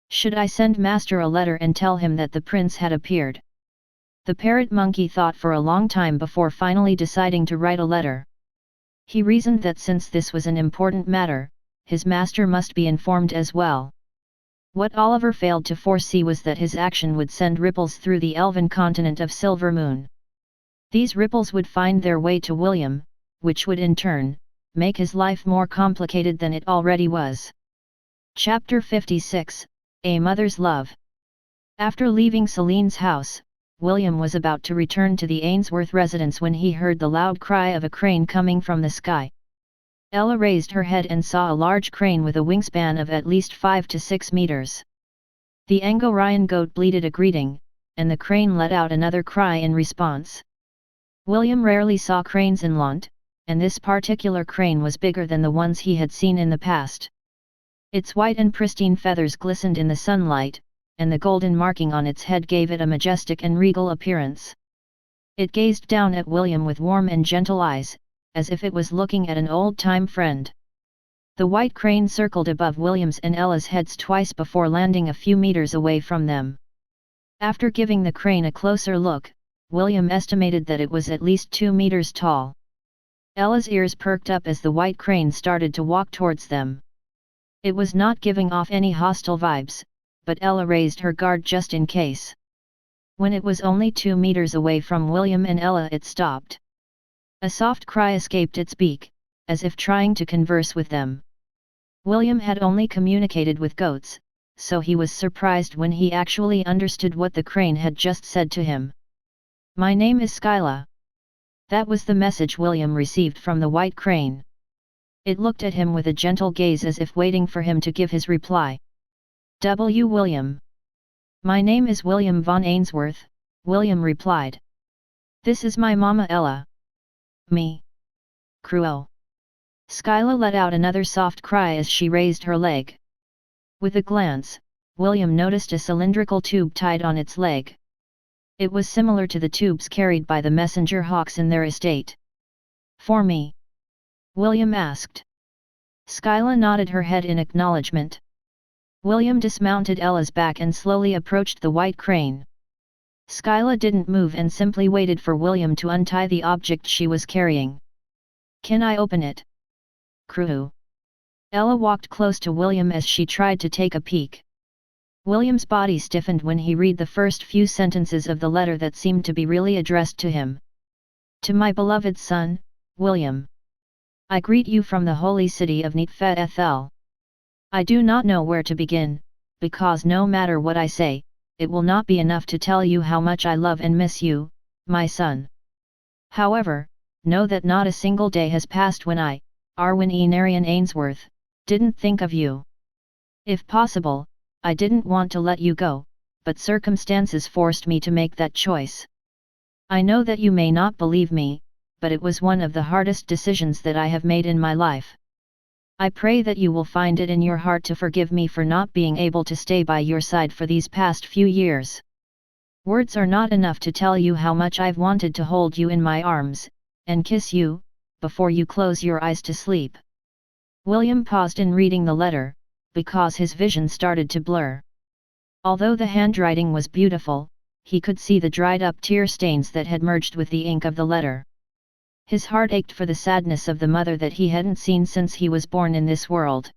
Should I send Master a letter and tell him that the prince had appeared? The parrot monkey thought for a long time before finally deciding to write a letter. He reasoned that since this was an important matter, his master must be informed as well. What Oliver failed to foresee was that his action would send ripples through the elven continent of Silver Moon. These ripples would find their way to William, which would in turn, make his life more complicated than it already was. Chapter 56, A Mother's Love. After leaving Celine's house, William was about to return to the Ainsworth residence when he heard the loud cry of a crane coming from the sky. Ella raised her head and saw a large crane with a wingspan of at least 5 to 6 meters. The Angorian goat bleated a greeting, and the crane let out another cry in response. William rarely saw cranes in Lont, and this particular crane was bigger than the ones he had seen in the past. Its white and pristine feathers glistened in the sunlight, and the golden marking on its head gave it a majestic and regal appearance. It gazed down at William with warm and gentle eyes, as if it was looking at an old-time friend. The white crane circled above William's and Ella's heads twice before landing a few meters away from them. After giving the crane a closer look, William estimated that it was at least 2 meters tall. Ella's ears perked up as the white crane started to walk towards them. It was not giving off any hostile vibes, but Ella raised her guard just in case. When it was only 2 meters away from William and Ella, it stopped. A soft cry escaped its beak, as if trying to converse with them. William had only communicated with goats, so he was surprised when he actually understood what the crane had just said to him. "My name is Skyla." That was the message William received from the white crane. It looked at him with a gentle gaze as if waiting for him to give his reply. William. "My name is William von Ainsworth," William replied. "This is my mama Ella." "Me. Cruo." Skyla let out another soft cry as she raised her leg. With a glance, William noticed a cylindrical tube tied on its leg. It was similar to the tubes carried by the messenger hawks in their estate. "For me?" William asked. Skyla nodded her head in acknowledgement. William dismounted Ella's back and slowly approached the white crane. Skyla didn't move and simply waited for William to untie the object she was carrying. "Can I open it?" "Crew." Ella walked close to William as she tried to take a peek. William's body stiffened when he read the first few sentences of the letter that seemed to be really addressed to him. "To my beloved son, William. I greet you from the holy city of Neetfethel. I do not know where to begin, because no matter what I say, it will not be enough to tell you how much I love and miss you, my son. However, know that not a single day has passed when I, Arwen Enarian Ainsworth, didn't think of you. If possible, I didn't want to let you go, but circumstances forced me to make that choice. I know that you may not believe me, but it was one of the hardest decisions that I have made in my life. I pray that you will find it in your heart to forgive me for not being able to stay by your side for these past few years. Words are not enough to tell you how much I've wanted to hold you in my arms, and kiss you, before you close your eyes to sleep." William paused in reading the letter, because his vision started to blur. Although the handwriting was beautiful, he could see the dried-up tear stains that had merged with the ink of the letter. His heart ached for the sadness of the mother that he hadn't seen since he was born in this world.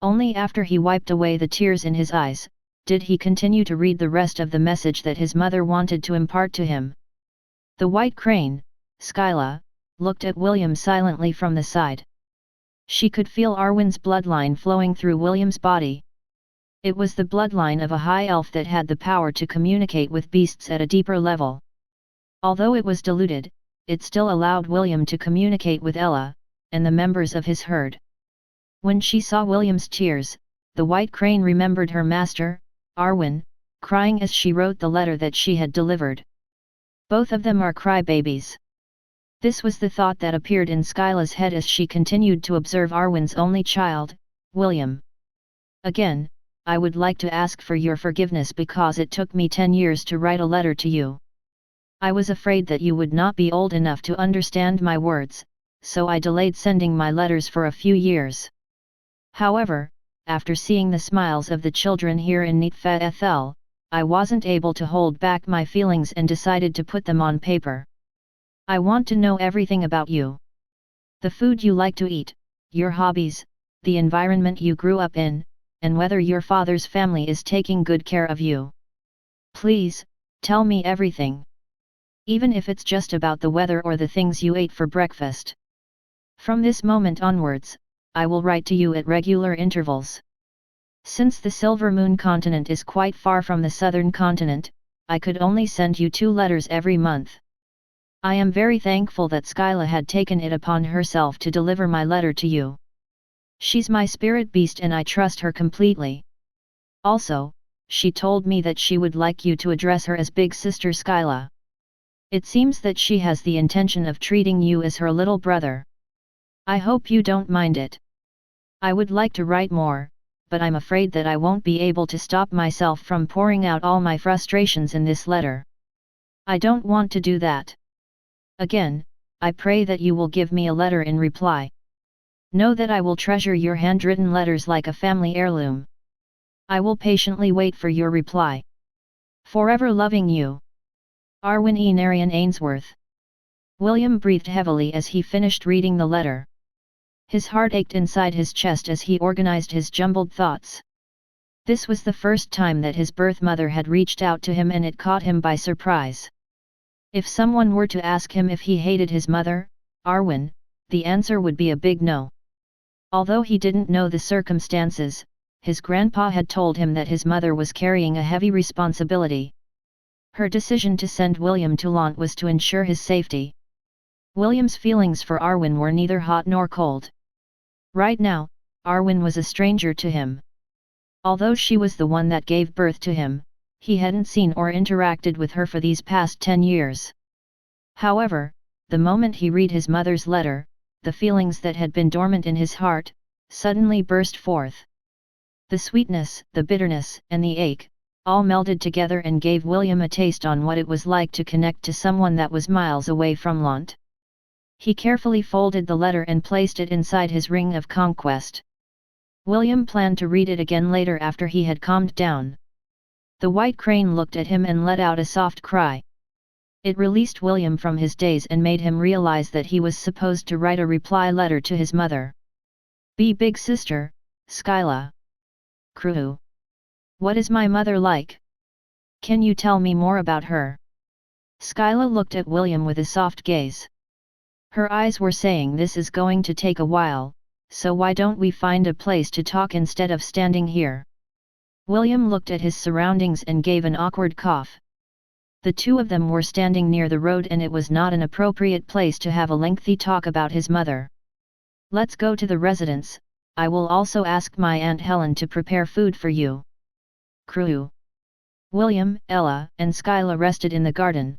Only after he wiped away the tears in his eyes, did he continue to read the rest of the message that his mother wanted to impart to him. The white crane, Skyla, looked at William silently from the side. She could feel Arwen's bloodline flowing through William's body. It was the bloodline of a high elf that had the power to communicate with beasts at a deeper level. Although it was diluted, it still allowed William to communicate with Ella, and the members of his herd. When she saw William's tears, the white crane remembered her master, Arwen, crying as she wrote the letter that she had delivered. Both of them are crybabies. This was the thought that appeared in Skyla's head as she continued to observe Arwen's only child, William. "Again, I would like to ask for your forgiveness because it took me 10 years to write a letter to you. I was afraid that you would not be old enough to understand my words, so I delayed sending my letters for a few years. However, after seeing the smiles of the children here in Neetfethel, I wasn't able to hold back my feelings and decided to put them on paper. I want to know everything about you. The food you like to eat, your hobbies, the environment you grew up in, and whether your father's family is taking good care of you. Please, tell me everything. Even if it's just about the weather or the things you ate for breakfast. From this moment onwards, I will write to you at regular intervals. Since the Silver Moon continent is quite far from the southern continent, I could only send you 2 letters every month. I am very thankful that Skyla had taken it upon herself to deliver my letter to you. She's my spirit beast and I trust her completely. Also, she told me that she would like you to address her as Big Sister Skyla. It seems that she has the intention of treating you as her little brother. I hope you don't mind it. I would like to write more, but I'm afraid that I won't be able to stop myself from pouring out all my frustrations in this letter. I don't want to do that. Again, I pray that you will give me a letter in reply. Know that I will treasure your handwritten letters like a family heirloom. I will patiently wait for your reply. Forever loving you. Arwen E. Narian Ainsworth. William breathed heavily as he finished reading the letter. His heart ached inside his chest as he organized his jumbled thoughts. This was the first time that his birth mother had reached out to him, and it caught him by surprise. If someone were to ask him if he hated his mother, Arwen, the answer would be a big no. Although he didn't know the circumstances, his grandpa had told him that his mother was carrying a heavy responsibility. Her decision to send William to Lant was to ensure his safety. William's feelings for Arwen were neither hot nor cold. Right now, Arwen was a stranger to him. Although she was the one that gave birth to him, he hadn't seen or interacted with her for these past 10 years. However, the moment he read his mother's letter, the feelings that had been dormant in his heart suddenly burst forth. The sweetness, the bitterness, and the ache, all melded together and gave William a taste on what it was like to connect to someone that was miles away from Lant. He carefully folded the letter and placed it inside his ring of conquest. William planned to read it again later after he had calmed down. The white crane looked at him and let out a soft cry. It released William from his daze and made him realize that he was supposed to write a reply letter to his mother. Be big sister, Skyla. Crew. What is my mother like? Can you tell me more about her? Skyla looked at William with a soft gaze. Her eyes were saying, this is going to take a while, so why don't we find a place to talk instead of standing here? William looked at his surroundings and gave an awkward cough. The two of them were standing near the road and it was not an appropriate place to have a lengthy talk about his mother. Let's go to the residence. I will also ask my Aunt Helen to prepare food for you. Crew. William, Ella, and Skyla rested in the garden.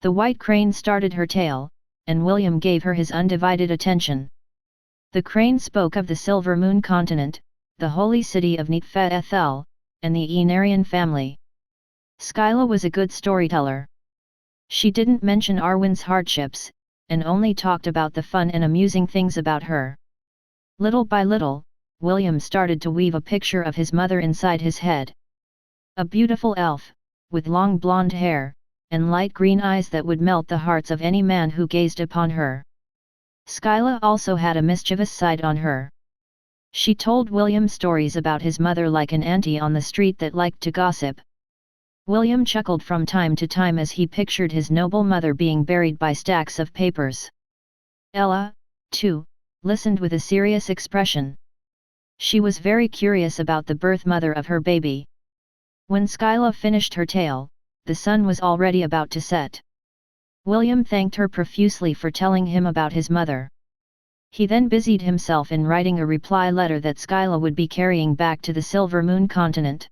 The white crane started her tale, and William gave her his undivided attention. The crane spoke of the Silver Moon continent, the holy city of Neetfethel, and the Enarian family. Skyla was a good storyteller. She didn't mention Arwen's hardships, and only talked about the fun and amusing things about her. Little by little, William started to weave a picture of his mother inside his head. A beautiful elf, with long blonde hair, and light green eyes that would melt the hearts of any man who gazed upon her. Skyla also had a mischievous side on her. She told William stories about his mother like an auntie on the street that liked to gossip. William chuckled from time to time as he pictured his noble mother being buried by stacks of papers. Ella, too, listened with a serious expression. She was very curious about the birth mother of her baby. When Skyla finished her tale, the sun was already about to set. William thanked her profusely for telling him about his mother. He then busied himself in writing a reply letter that Skyla would be carrying back to the Silver Moon continent.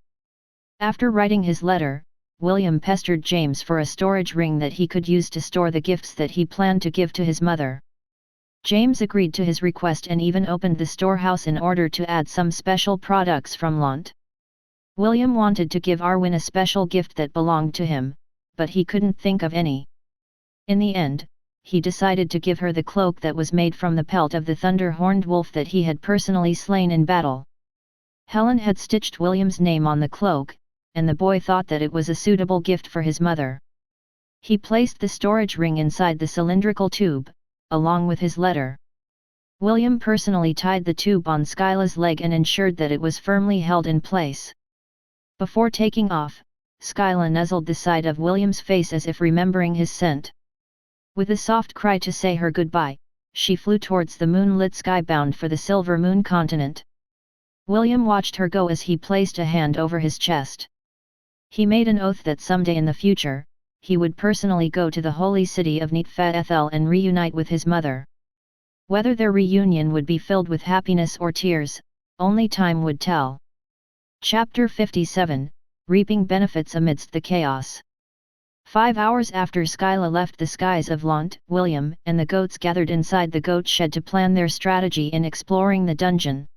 After writing his letter, William pestered James for a storage ring that he could use to store the gifts that he planned to give to his mother. James agreed to his request and even opened the storehouse in order to add some special products from Lant. William wanted to give Arwen a special gift that belonged to him, but he couldn't think of any. In the end, he decided to give her the cloak that was made from the pelt of the thunder-horned wolf that he had personally slain in battle. Helen had stitched William's name on the cloak, and the boy thought that it was a suitable gift for his mother. He placed the storage ring inside the cylindrical tube, along with his letter. William personally tied the tube on Skyla's leg and ensured that it was firmly held in place. Before taking off, Skyla nuzzled the side of William's face as if remembering his scent. With a soft cry to say her goodbye, she flew towards the moonlit sky bound for the Silver Moon continent. William watched her go as he placed a hand over his chest. He made an oath that someday in the future, he would personally go to the holy city of Neetfethel and reunite with his mother. Whether their reunion would be filled with happiness or tears, only time would tell. Chapter 57, Reaping Benefits Amidst the Chaos. 5 hours after Skyla left the skies of Lant, William and the goats gathered inside the goat shed to plan their strategy in exploring the dungeon.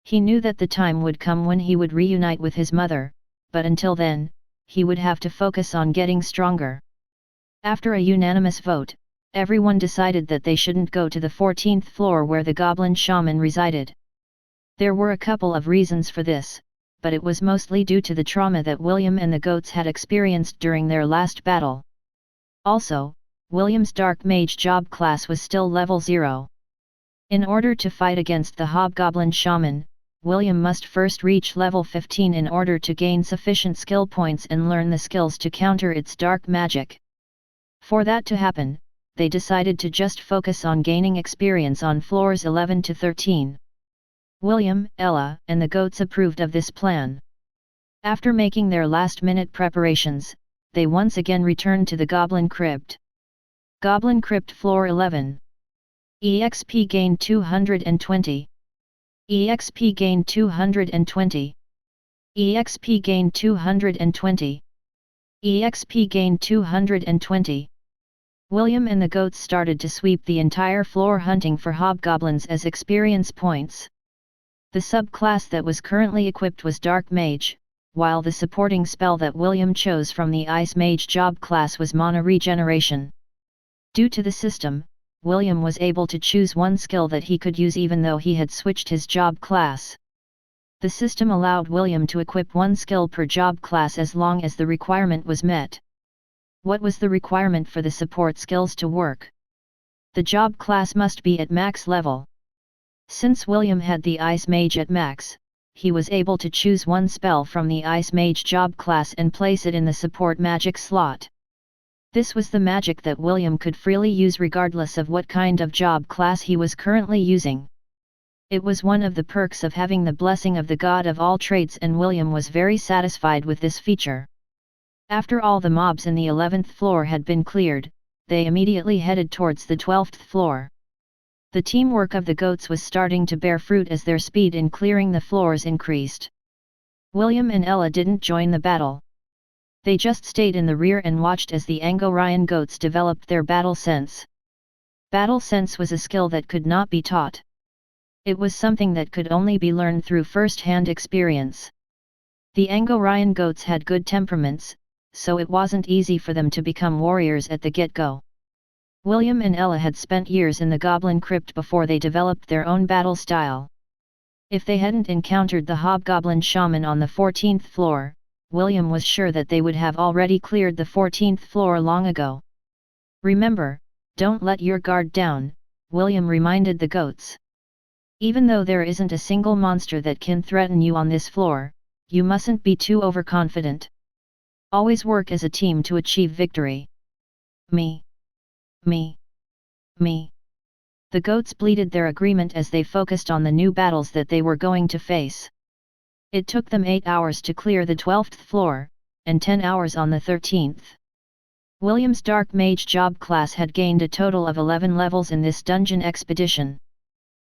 He knew that the time would come when he would reunite with his mother, but until then, he would have to focus on getting stronger. After a unanimous vote, everyone decided that they shouldn't go to the 14th floor where the Goblin Shaman resided. There were a couple of reasons for this, but it was mostly due to the trauma that William and the goats had experienced during their last battle. Also, William's Dark Mage job class was still level 0. In order to fight against the Hobgoblin Shaman, William must first reach level 15 in order to gain sufficient skill points and learn the skills to counter its dark magic. For that to happen, they decided to just focus on gaining experience on floors 11 to 13. William, Ella, and the goats approved of this plan. After making their last-minute preparations, they once again returned to the Goblin Crypt. Goblin Crypt Floor 11. EXP gain 220. EXP gain 220. EXP gain 220. EXP gain 220. William and the goats started to sweep the entire floor hunting for hobgoblins as experience points. The subclass that was currently equipped was Dark Mage, while the supporting spell that William chose from the Ice Mage job class was Mana Regeneration. Due to the system, William was able to choose one skill that he could use even though he had switched his job class. The system allowed William to equip one skill per job class as long as the requirement was met. What was the requirement for the support skills to work? The job class must be at max level. Since William had the Ice Mage at max, he was able to choose one spell from the Ice Mage job class and place it in the support magic slot. This was the magic that William could freely use regardless of what kind of job class he was currently using. It was one of the perks of having the blessing of the God of all trades, and William was very satisfied with this feature. After all the mobs in the 11th floor had been cleared, they immediately headed towards the 12th floor. The teamwork of the goats was starting to bear fruit as their speed in clearing the floors increased. William and Ella didn't join the battle. They just stayed in the rear and watched as the Angorian goats developed their battle sense. Battle sense was a skill that could not be taught. It was something that could only be learned through first-hand experience. The Angorian goats had good temperaments, so it wasn't easy for them to become warriors at the get-go. William and Ella had spent years in the Goblin Crypt before they developed their own battle style. If they hadn't encountered the Hobgoblin Shaman on the 14th floor, William was sure that they would have already cleared the 14th floor long ago. Remember, don't let your guard down, William reminded the goats. Even though there isn't a single monster that can threaten you on this floor, you mustn't be too overconfident. Always work as a team to achieve victory. Me. The goats bleated their agreement as they focused on the new battles that they were going to face. It took them 8 hours to clear the 12th floor, and 10 hours on the 13th. William's Dark Mage job class had gained a total of 11 levels in this dungeon expedition.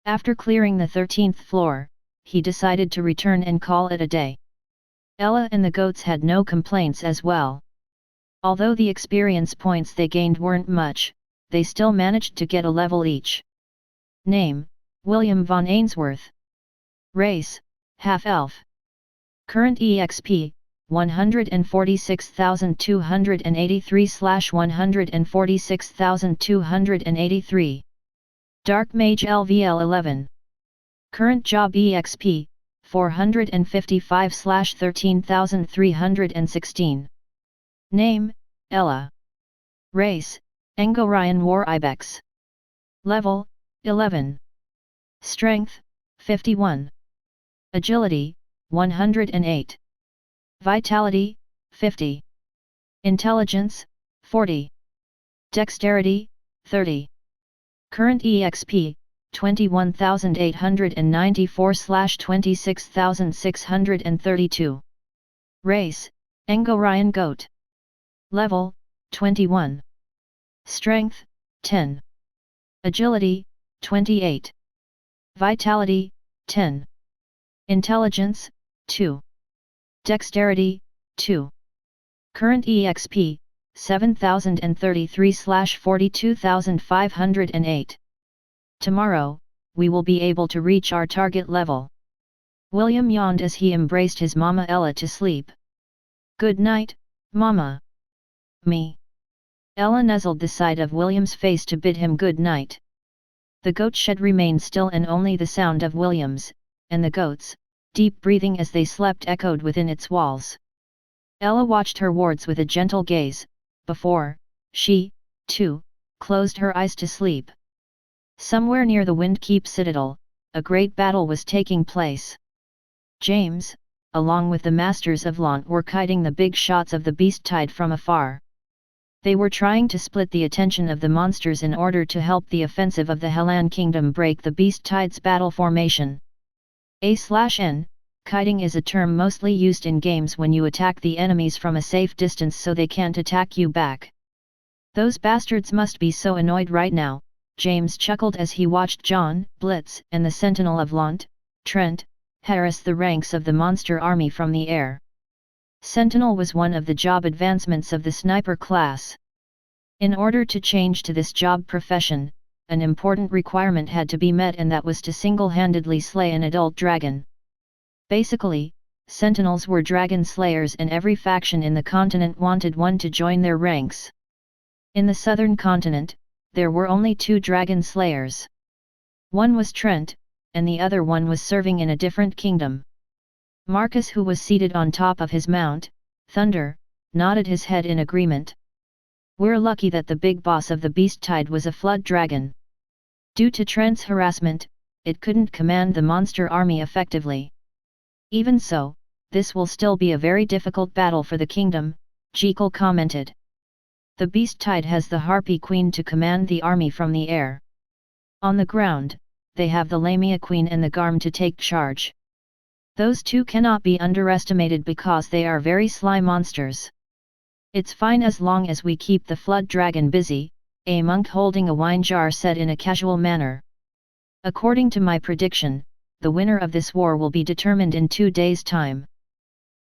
After clearing the 13th floor, he decided to return and call it a day. Ella and the goats had no complaints as well. Although the experience points they gained weren't much, they still managed to get a level each. Name, William von Ainsworth. Race, Half-Elf. Current EXP, 146,283/146,283. Dark Mage LVL 11. Current job EXP, 455/13,316. Name, Ella. Race, Angorian War Ibex. Level, 11. Strength, 51. Agility, 108. Vitality, 50. Intelligence, 40. Dexterity, 30. Current EXP, 21,894/26,632. Race, Angorian Goat. Level, 21. Strength, 10. Agility, 28. Vitality, 10. Intelligence, 2. Dexterity, 2. Current EXP, 7,033/42,508. Tomorrow, we will be able to reach our target level. William yawned as he embraced his Mama Ella to sleep. Good night, Mama. Me. Ella nuzzled the side of William's face to bid him good night. The goat shed remained still, and only the sound of William's, and the goat's, deep breathing as they slept echoed within its walls. Ella watched her wards with a gentle gaze, before she, too, closed her eyes to sleep. Somewhere near the Windkeep Citadel, a great battle was taking place. James, along with the masters of Launt, were kiting the big shots of the beast tide from afar. They were trying to split the attention of the monsters in order to help the offensive of the Hellan Kingdom break the beast tide's battle formation. A/N, kiting is a term mostly used in games when you attack the enemies from a safe distance so they can't attack you back. Those bastards must be so annoyed right now, James chuckled as he watched John, Blitz, and the Sentinel of Launt, Trent, harass the ranks of the monster army from the air. Sentinel was one of the job advancements of the sniper class. In order to change to this job profession, an important requirement had to be met, and that was to single-handedly slay an adult dragon. Basically, sentinels were dragon slayers, and every faction in the continent wanted one to join their ranks. In the southern continent, there were only 2 dragon slayers. One was Trent, and the other one was serving in a different kingdom. Marcus, who was seated on top of his mount, Thunder, nodded his head in agreement. We're lucky that the big boss of the beast tide was a flood dragon. Due to Trent's harassment, it couldn't command the monster army effectively. Even so, this will still be a very difficult battle for the kingdom, Jekyll commented. The beast tide has the Harpy Queen to command the army from the air. On the ground, they have the Lamia Queen and the Garm to take charge. Those 2 cannot be underestimated because they are very sly monsters. It's fine as long as we keep the flood dragon busy, a monk holding a wine jar said in a casual manner. According to my prediction, the winner of this war will be determined in 2 days' time.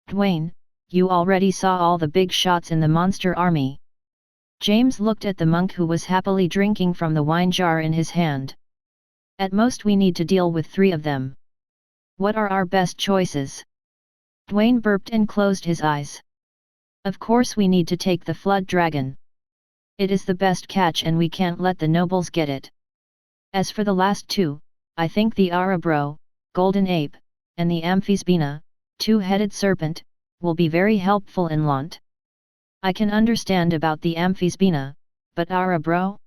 Dwayne, you already saw all the big shots in the monster army. James looked at the monk, who was happily drinking from the wine jar in his hand. At most we need to deal with 3 of them. What are our best choices? Dwayne burped and closed his eyes. Of course we need to take the flood dragon. It is the best catch and we can't let the nobles get it. As for the last 2, I think the Arabro, Golden Ape, and the Amphisbena, 2-headed serpent, will be very helpful in Launt. I can understand about the Amphisbena, but Arabro?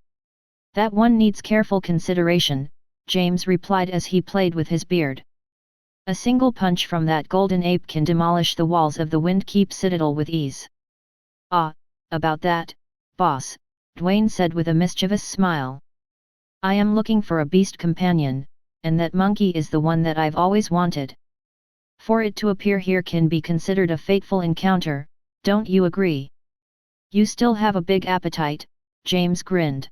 That one needs careful consideration, James replied as he played with his beard. A single punch from that golden ape can demolish the walls of the Windkeep Citadel with ease. Ah, about that, boss, Dwayne said with a mischievous smile. I am looking for a beast companion, and that monkey is the one that I've always wanted. For it to appear here can be considered a fateful encounter, don't you agree? You still have a big appetite, James grinned.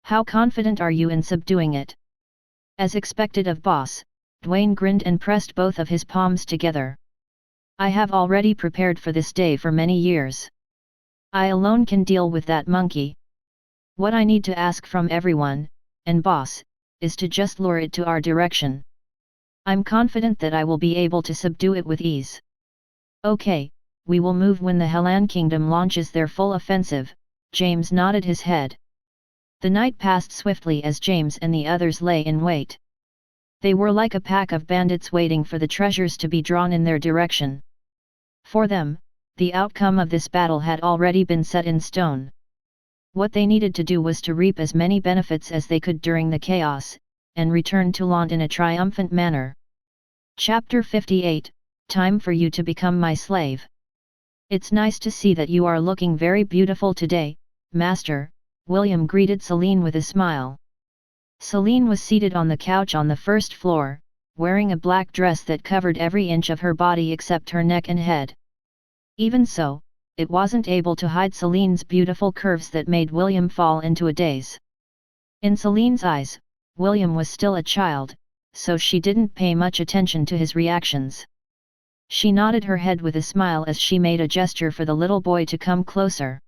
How confident are you in subduing it? As expected of boss, Dwayne grinned and pressed both of his palms together. I have already prepared for this day for many years. I alone can deal with that monkey. What I need to ask from everyone, and boss, is to just lure it to our direction. I'm confident that I will be able to subdue it with ease. Okay, we will move when the Hellan Kingdom launches their full offensive, James nodded his head. The night passed swiftly as James and the others lay in wait. They were like a pack of bandits waiting for the treasures to be drawn in their direction. For them, the outcome of this battle had already been set in stone. What they needed to do was to reap as many benefits as they could during the chaos, and return to Launt in a triumphant manner. Chapter 58, Time for you to become my slave. It's nice to see that you are looking very beautiful today, Master, William greeted Celine with a smile. Celine was seated on the couch on the first floor, wearing a black dress that covered every inch of her body except her neck and head. Even so, it wasn't able to hide Celine's beautiful curves that made William fall into a daze. In Celine's eyes, William was still a child, so she didn't pay much attention to his reactions. She nodded her head with a smile as she made a gesture for the little boy to come closer.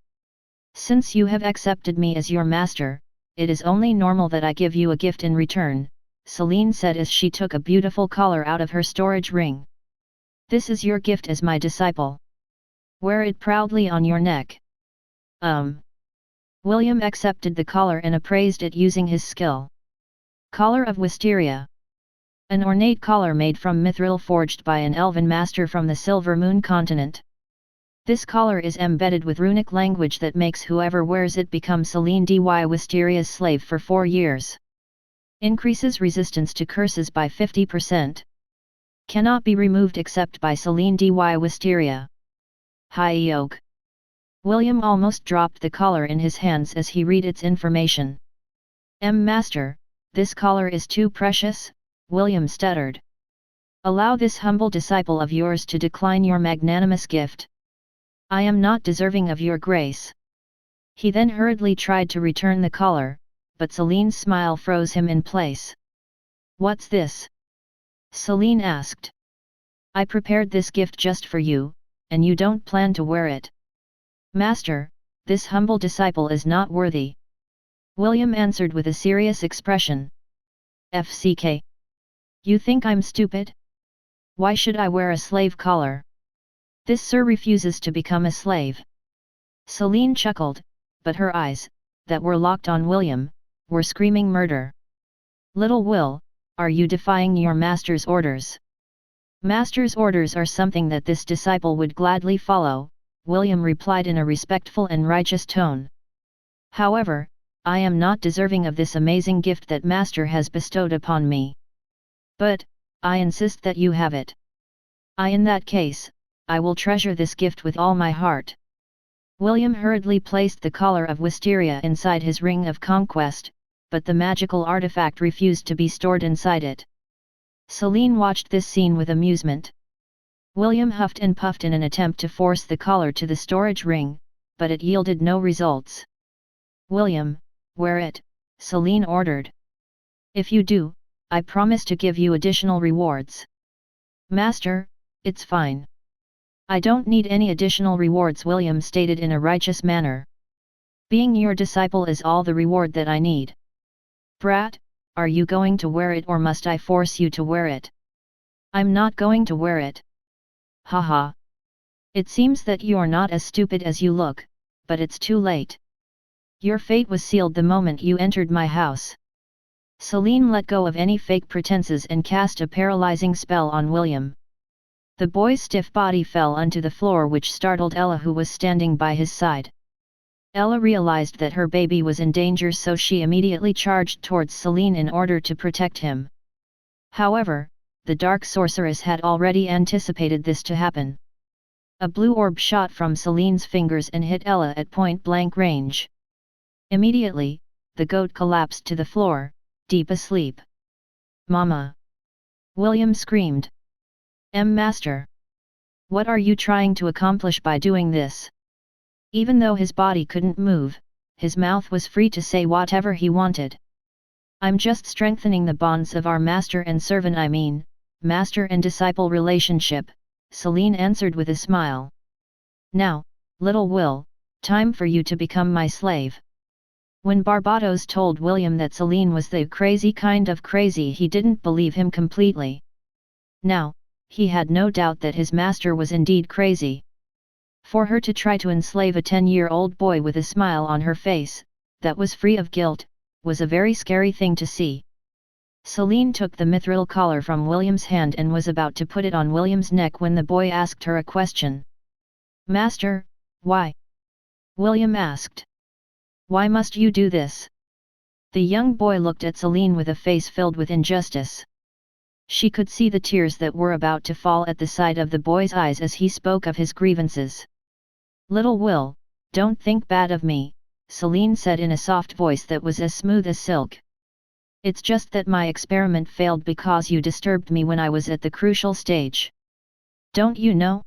Since you have accepted me as your master, it is only normal that I give you a gift in return, Celine said as she took a beautiful collar out of her storage ring. This is your gift as my disciple. Wear it proudly on your neck. William accepted the collar and appraised it using his skill. Collar of Wisteria. An ornate collar made from mithril forged by an elven master from the Silver Moon continent. This collar is embedded with runic language that makes whoever wears it become Celine dy Wisteria's slave for 4 years. Increases resistance to curses by 50%. Cannot be removed except by Celine dy Wisteria. High oak. William almost dropped the collar in his hands as he read its information. Master, this collar is too precious, William stuttered. Allow this humble disciple of yours to decline your magnanimous gift. I am not deserving of your grace. He then hurriedly tried to return the collar, but Celine's smile froze him in place. What's this? Celine asked. I prepared this gift just for you, and you don't plan to wear it. Master, this humble disciple is not worthy. William answered with a serious expression. FCK. You think I'm stupid? Why should I wear a slave collar? This sir refuses to become a slave. Celine chuckled, but her eyes, that were locked on William, were screaming murder. Little Will, are you defying your master's orders? Master's orders are something that this disciple would gladly follow, William replied in a respectful and righteous tone. However, I am not deserving of this amazing gift that Master has bestowed upon me. But, I insist that you have it. In that case, I will treasure this gift with all my heart. William hurriedly placed the collar of Wisteria inside his ring of conquest, but the magical artifact refused to be stored inside it. Celine watched this scene with amusement. William huffed and puffed in an attempt to force the collar to the storage ring, but it yielded no results. William, wear it, Celine ordered. If you do, I promise to give you additional rewards. Master, it's fine. I don't need any additional rewards, William stated in a righteous manner. Being your disciple is all the reward that I need. Brat, are you going to wear it or must I force you to wear it? I'm not going to wear it. Haha. It seems that you're not as stupid as you look, but it's too late. Your fate was sealed the moment you entered my house. Celine let go of any fake pretenses and cast a paralyzing spell on William. The boy's stiff body fell onto the floor, which startled Ella, who was standing by his side. Ella realized that her baby was in danger, so she immediately charged towards Celine in order to protect him. However, the dark sorceress had already anticipated this to happen. A blue orb shot from Celine's fingers and hit Ella at point-blank range. Immediately, the goat collapsed to the floor, deep asleep. Mama! William screamed. Master! What are you trying to accomplish by doing this? Even though his body couldn't move, his mouth was free to say whatever he wanted. I'm just strengthening the bonds of our master and servant, master and disciple relationship, Celine answered with a smile. Now, little Will, time for you to become my slave. When Barbados told William that Celine was the crazy kind of crazy, he didn't believe him completely. Now, he had no doubt that his master was indeed crazy. For her to try to enslave a 10-year-old boy with a smile on her face, that was free of guilt, was a very scary thing to see. Celine took the mithril collar from William's hand and was about to put it on William's neck when the boy asked her a question. Master, why? William asked. Why must you do this? The young boy looked at Celine with a face filled with injustice. She could see the tears that were about to fall at the side of the boy's eyes as he spoke of his grievances. Little Will, don't think bad of me, Celine said in a soft voice that was as smooth as silk. It's just that my experiment failed because you disturbed me when I was at the crucial stage. Don't you know?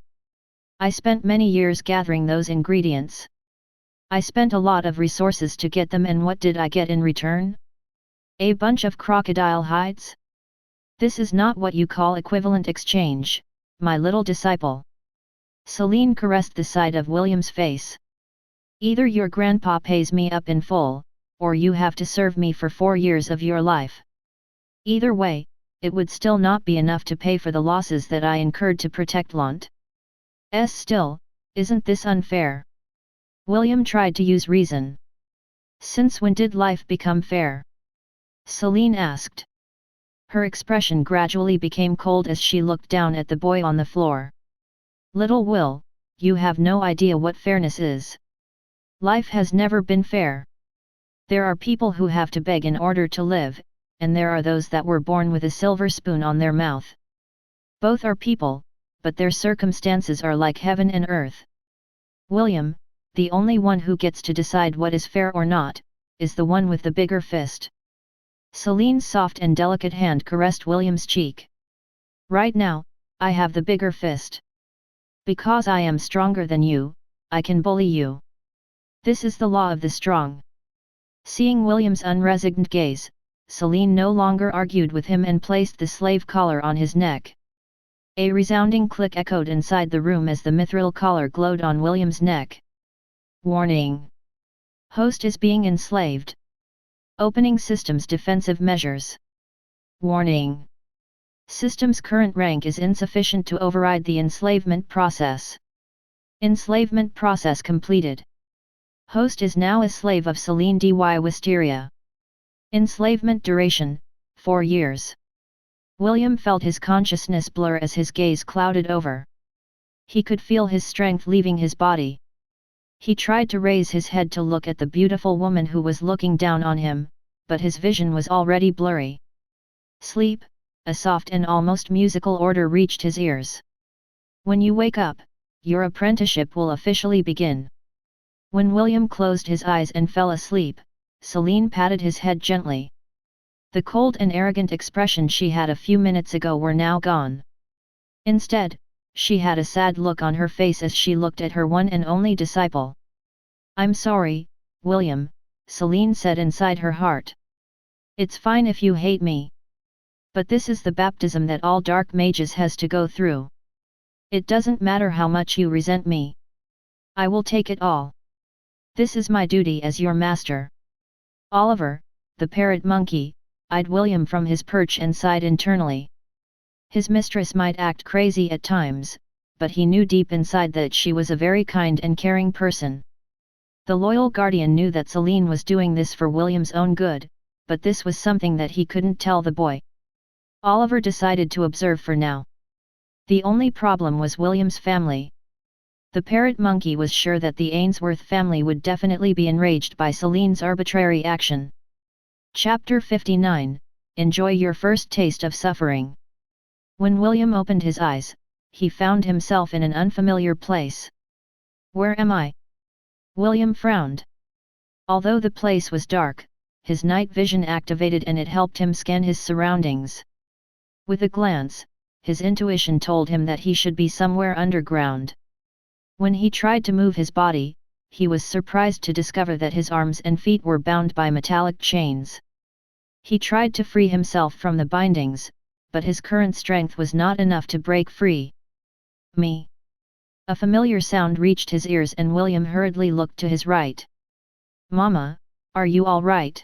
I spent many years gathering those ingredients. I spent a lot of resources to get them, and what did I get in return? A bunch of crocodile hides? This is not what you call equivalent exchange, my little disciple. Celine caressed the side of William's face. Either your grandpa pays me up in full, or you have to serve me for 4 years of your life. Either way, it would still not be enough to pay for the losses that I incurred to protect Lant. Still, isn't this unfair? William tried to use reason. Since when did life become fair? Celine asked. Her expression gradually became cold as she looked down at the boy on the floor. Little Will, you have no idea what fairness is. Life has never been fair. There are people who have to beg in order to live, and there are those that were born with a silver spoon on their mouth. Both are people, but their circumstances are like heaven and earth. William, the only one who gets to decide what is fair or not, is the one with the bigger fist. Celine's soft and delicate hand caressed William's cheek. Right now, I have the bigger fist. Because I am stronger than you, I can bully you. This is the law of the strong. Seeing William's unresigned gaze, Celine no longer argued with him and placed the slave collar on his neck. A resounding click echoed inside the room as the mithril collar glowed on William's neck. Warning! Host is being enslaved. Opening System's defensive measures. Warning! System's current rank is insufficient to override the enslavement process. Enslavement process completed. Host is now a slave of Celine dy Wisteria. Enslavement duration, 4 years. William felt his consciousness blur as his gaze clouded over. He could feel his strength leaving his body. He tried to raise his head to look at the beautiful woman who was looking down on him, but his vision was already blurry. Sleep, a soft and almost musical order reached his ears. When you wake up, your apprenticeship will officially begin. When William closed his eyes and fell asleep, Celine patted his head gently. The cold and arrogant expression she had a few minutes ago were now gone. Instead, she had a sad look on her face as she looked at her one and only disciple. I'm sorry, William, Celine said inside her heart. It's fine if you hate me. But this is the baptism that all dark mages has to go through. It doesn't matter how much you resent me. I will take it all. This is my duty as your master. Oliver, the parrot monkey, eyed William from his perch and sighed internally. His mistress might act crazy at times, but he knew deep inside that she was a very kind and caring person. The loyal guardian knew that Celine was doing this for William's own good, but this was something that he couldn't tell the boy. Oliver decided to observe for now. The only problem was William's family. The parrot monkey was sure that the Ainsworth family would definitely be enraged by Celine's arbitrary action. Chapter 59, Enjoy your first taste of suffering. When William opened his eyes, he found himself in an unfamiliar place. Where am I? William frowned. Although the place was dark, his night vision activated and it helped him scan his surroundings. With a glance, his intuition told him that he should be somewhere underground. When he tried to move his body, he was surprised to discover that his arms and feet were bound by metallic chains. He tried to free himself from the bindings, but his current strength was not enough to break free. Me. A familiar sound reached his ears and William hurriedly looked to his right. Mama, are you all right?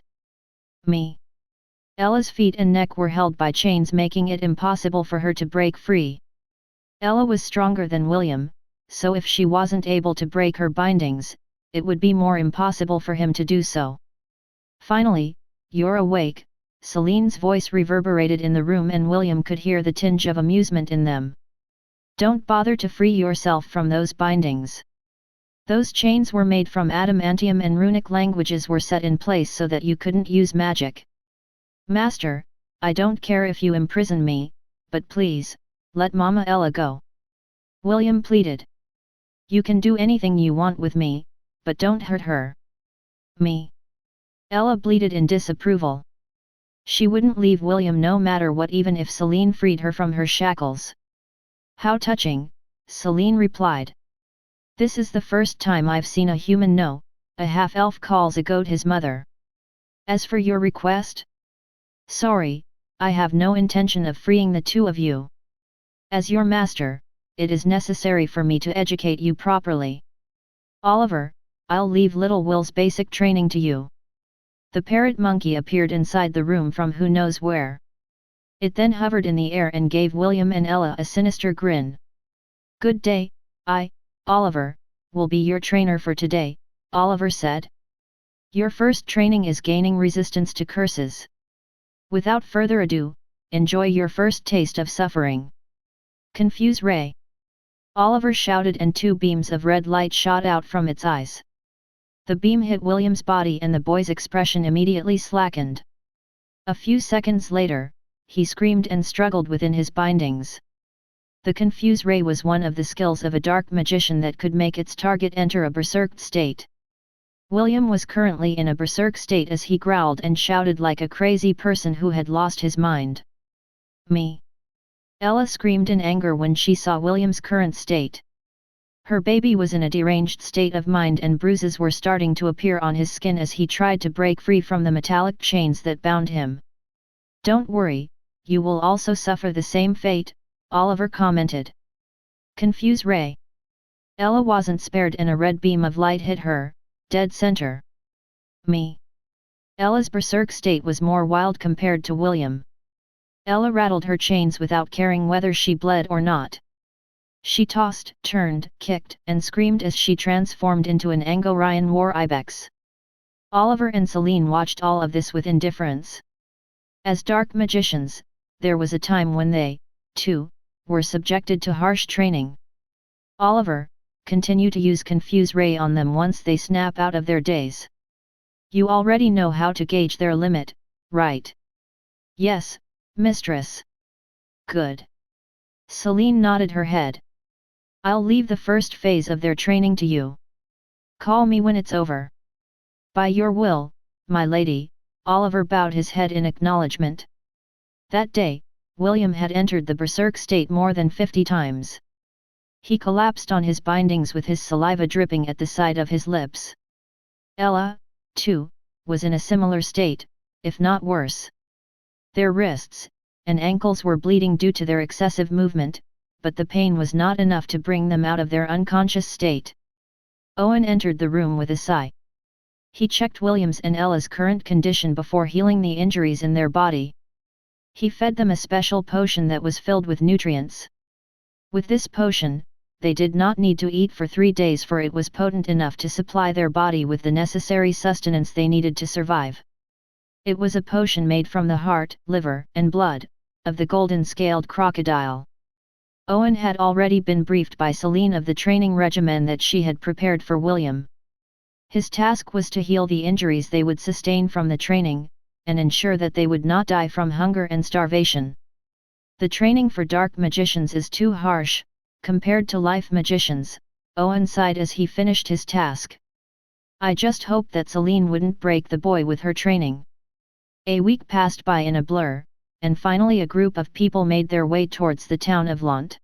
Me. Ella's feet and neck were held by chains, making it impossible for her to break free. Ella was stronger than William, so if she wasn't able to break her bindings, it would be more impossible for him to do so. Finally, you're awake, Celine's voice reverberated in the room and William could hear the tinge of amusement in them. Don't bother to free yourself from those bindings. Those chains were made from adamantium and runic languages were set in place so that you couldn't use magic. Master, I don't care if you imprison me, but please, let Mama Ella go. William pleaded. You can do anything you want with me, but don't hurt her. Me. Ella bleated in disapproval. She wouldn't leave William no matter what, even if Celine freed her from her shackles. How touching, Celine replied. This is the first time I've seen a human know, a half-elf calls a goat his mother. As for your request? Sorry, I have no intention of freeing the two of you. As your master, it is necessary for me to educate you properly. Oliver, I'll leave little Will's basic training to you. The parrot monkey appeared inside the room from who knows where. It then hovered in the air and gave William and Ella a sinister grin. Good day, Oliver, will be your trainer for today, Oliver said. Your first training is gaining resistance to curses. Without further ado, enjoy your first taste of suffering. Confuse Ray. Oliver shouted, and 2 beams of red light shot out from its eyes. The beam hit William's body and the boy's expression immediately slackened. A few seconds later, he screamed and struggled within his bindings. The Confuse Ray was one of the skills of a dark magician that could make its target enter a berserk state. William was currently in a berserk state as he growled and shouted like a crazy person who had lost his mind. Me! Ella screamed in anger when she saw William's current state. Her baby was in a deranged state of mind and bruises were starting to appear on his skin as he tried to break free from the metallic chains that bound him. Don't worry, you will also suffer the same fate, Oliver commented. Confuse Ray. Ella wasn't spared and a red beam of light hit her, dead center. Me. Ella's berserk state was more wild compared to William. Ella rattled her chains without caring whether she bled or not. She tossed, turned, kicked, and screamed as she transformed into an Angorian war ibex. Oliver and Celine watched all of this with indifference. As dark magicians, there was a time when they, too, were subjected to harsh training. Oliver, continue to use Confuse Ray on them once they snap out of their daze. You already know how to gauge their limit, right? Yes, mistress. Good. Celine nodded her head. I'll leave the first phase of their training to you. Call me when it's over. By your will, my lady, Oliver bowed his head in acknowledgement. That day, William had entered the berserk state more than 50 times. He collapsed on his bindings with his saliva dripping at the side of his lips. Ella, too, was in a similar state, if not worse. Their wrists and ankles were bleeding due to their excessive movement, but the pain was not enough to bring them out of their unconscious state. Owen entered the room with a sigh. He checked William's and Ella's current condition before healing the injuries in their body. He fed them a special potion that was filled with nutrients. With this potion, they did not need to eat for 3 days, for it was potent enough to supply their body with the necessary sustenance they needed to survive. It was a potion made from the heart, liver, and blood of the golden-scaled crocodile. Owen had already been briefed by Celine of the training regimen that she had prepared for William. His task was to heal the injuries they would sustain from the training, and ensure that they would not die from hunger and starvation. The training for dark magicians is too harsh, compared to life magicians, Owen sighed as he finished his task. I just hoped that Celine wouldn't break the boy with her training. A week passed by in a blur, and finally a group of people made their way towards the town of Lant.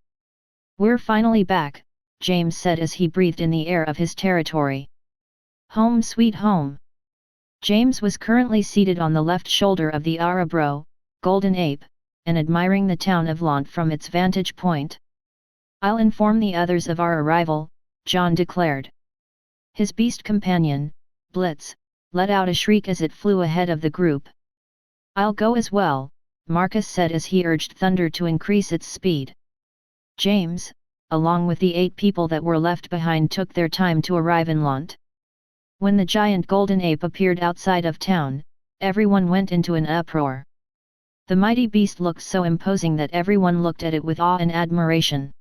We're finally back, James said as he breathed in the air of his territory. Home sweet home. James was currently seated on the left shoulder of the Arabro, Golden Ape, and admiring the town of Lant from its vantage point. I'll inform the others of our arrival, John declared. His beast companion, Blitz, let out a shriek as it flew ahead of the group. I'll go as well, Marcus said as he urged Thunder to increase its speed. James, along with the 8 people that were left behind, took their time to arrive in Lant. When the giant golden ape appeared outside of town, everyone went into an uproar. The mighty beast looked so imposing that everyone looked at it with awe and admiration.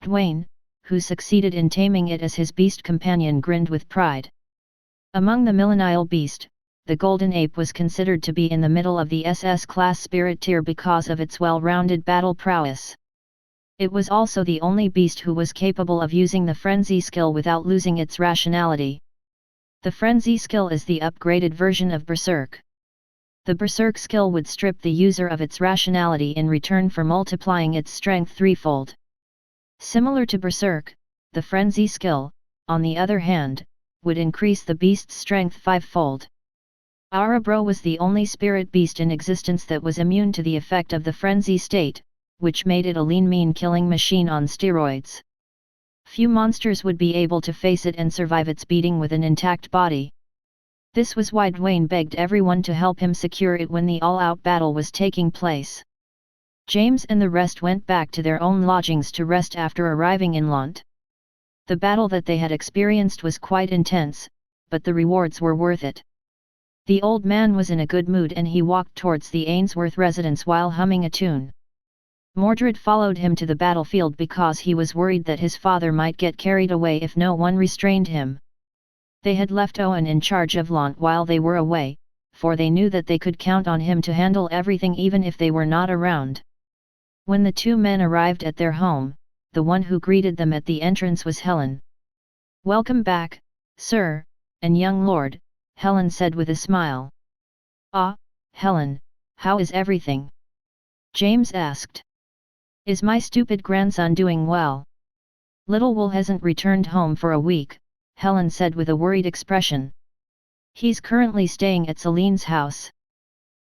Dwayne, who succeeded in taming it as his beast companion, grinned with pride. Among the millennial beast, the golden ape was considered to be in the middle of the SS-class spirit tier because of its well-rounded battle prowess. It was also the only beast who was capable of using the frenzy skill without losing its rationality. The frenzy skill is the upgraded version of Berserk. The Berserk skill would strip the user of its rationality in return for multiplying its strength 3-fold. Similar to Berserk, the frenzy skill, on the other hand, would increase the beast's strength 5-fold. Arabro was the only spirit beast in existence that was immune to the effect of the frenzy state, which made it a lean, mean killing machine on steroids. Few monsters would be able to face it and survive its beating with an intact body. This was why Dwayne begged everyone to help him secure it when the all-out battle was taking place. James and the rest went back to their own lodgings to rest after arriving in Lant. The battle that they had experienced was quite intense, but the rewards were worth it. The old man was in a good mood and he walked towards the Ainsworth residence while humming a tune. Mordred followed him to the battlefield because he was worried that his father might get carried away if no one restrained him. They had left Owen in charge of Launt while they were away, for they knew that they could count on him to handle everything even if they were not around. When the two men arrived at their home, the one who greeted them at the entrance was Helen. "Welcome back, sir, and young lord," Helen said with a smile. "Ah, Helen, how is everything?" James asked. "Is my stupid grandson doing well?" "Little Will hasn't returned home for a week," Helen said with a worried expression. "He's currently staying at Celine's house.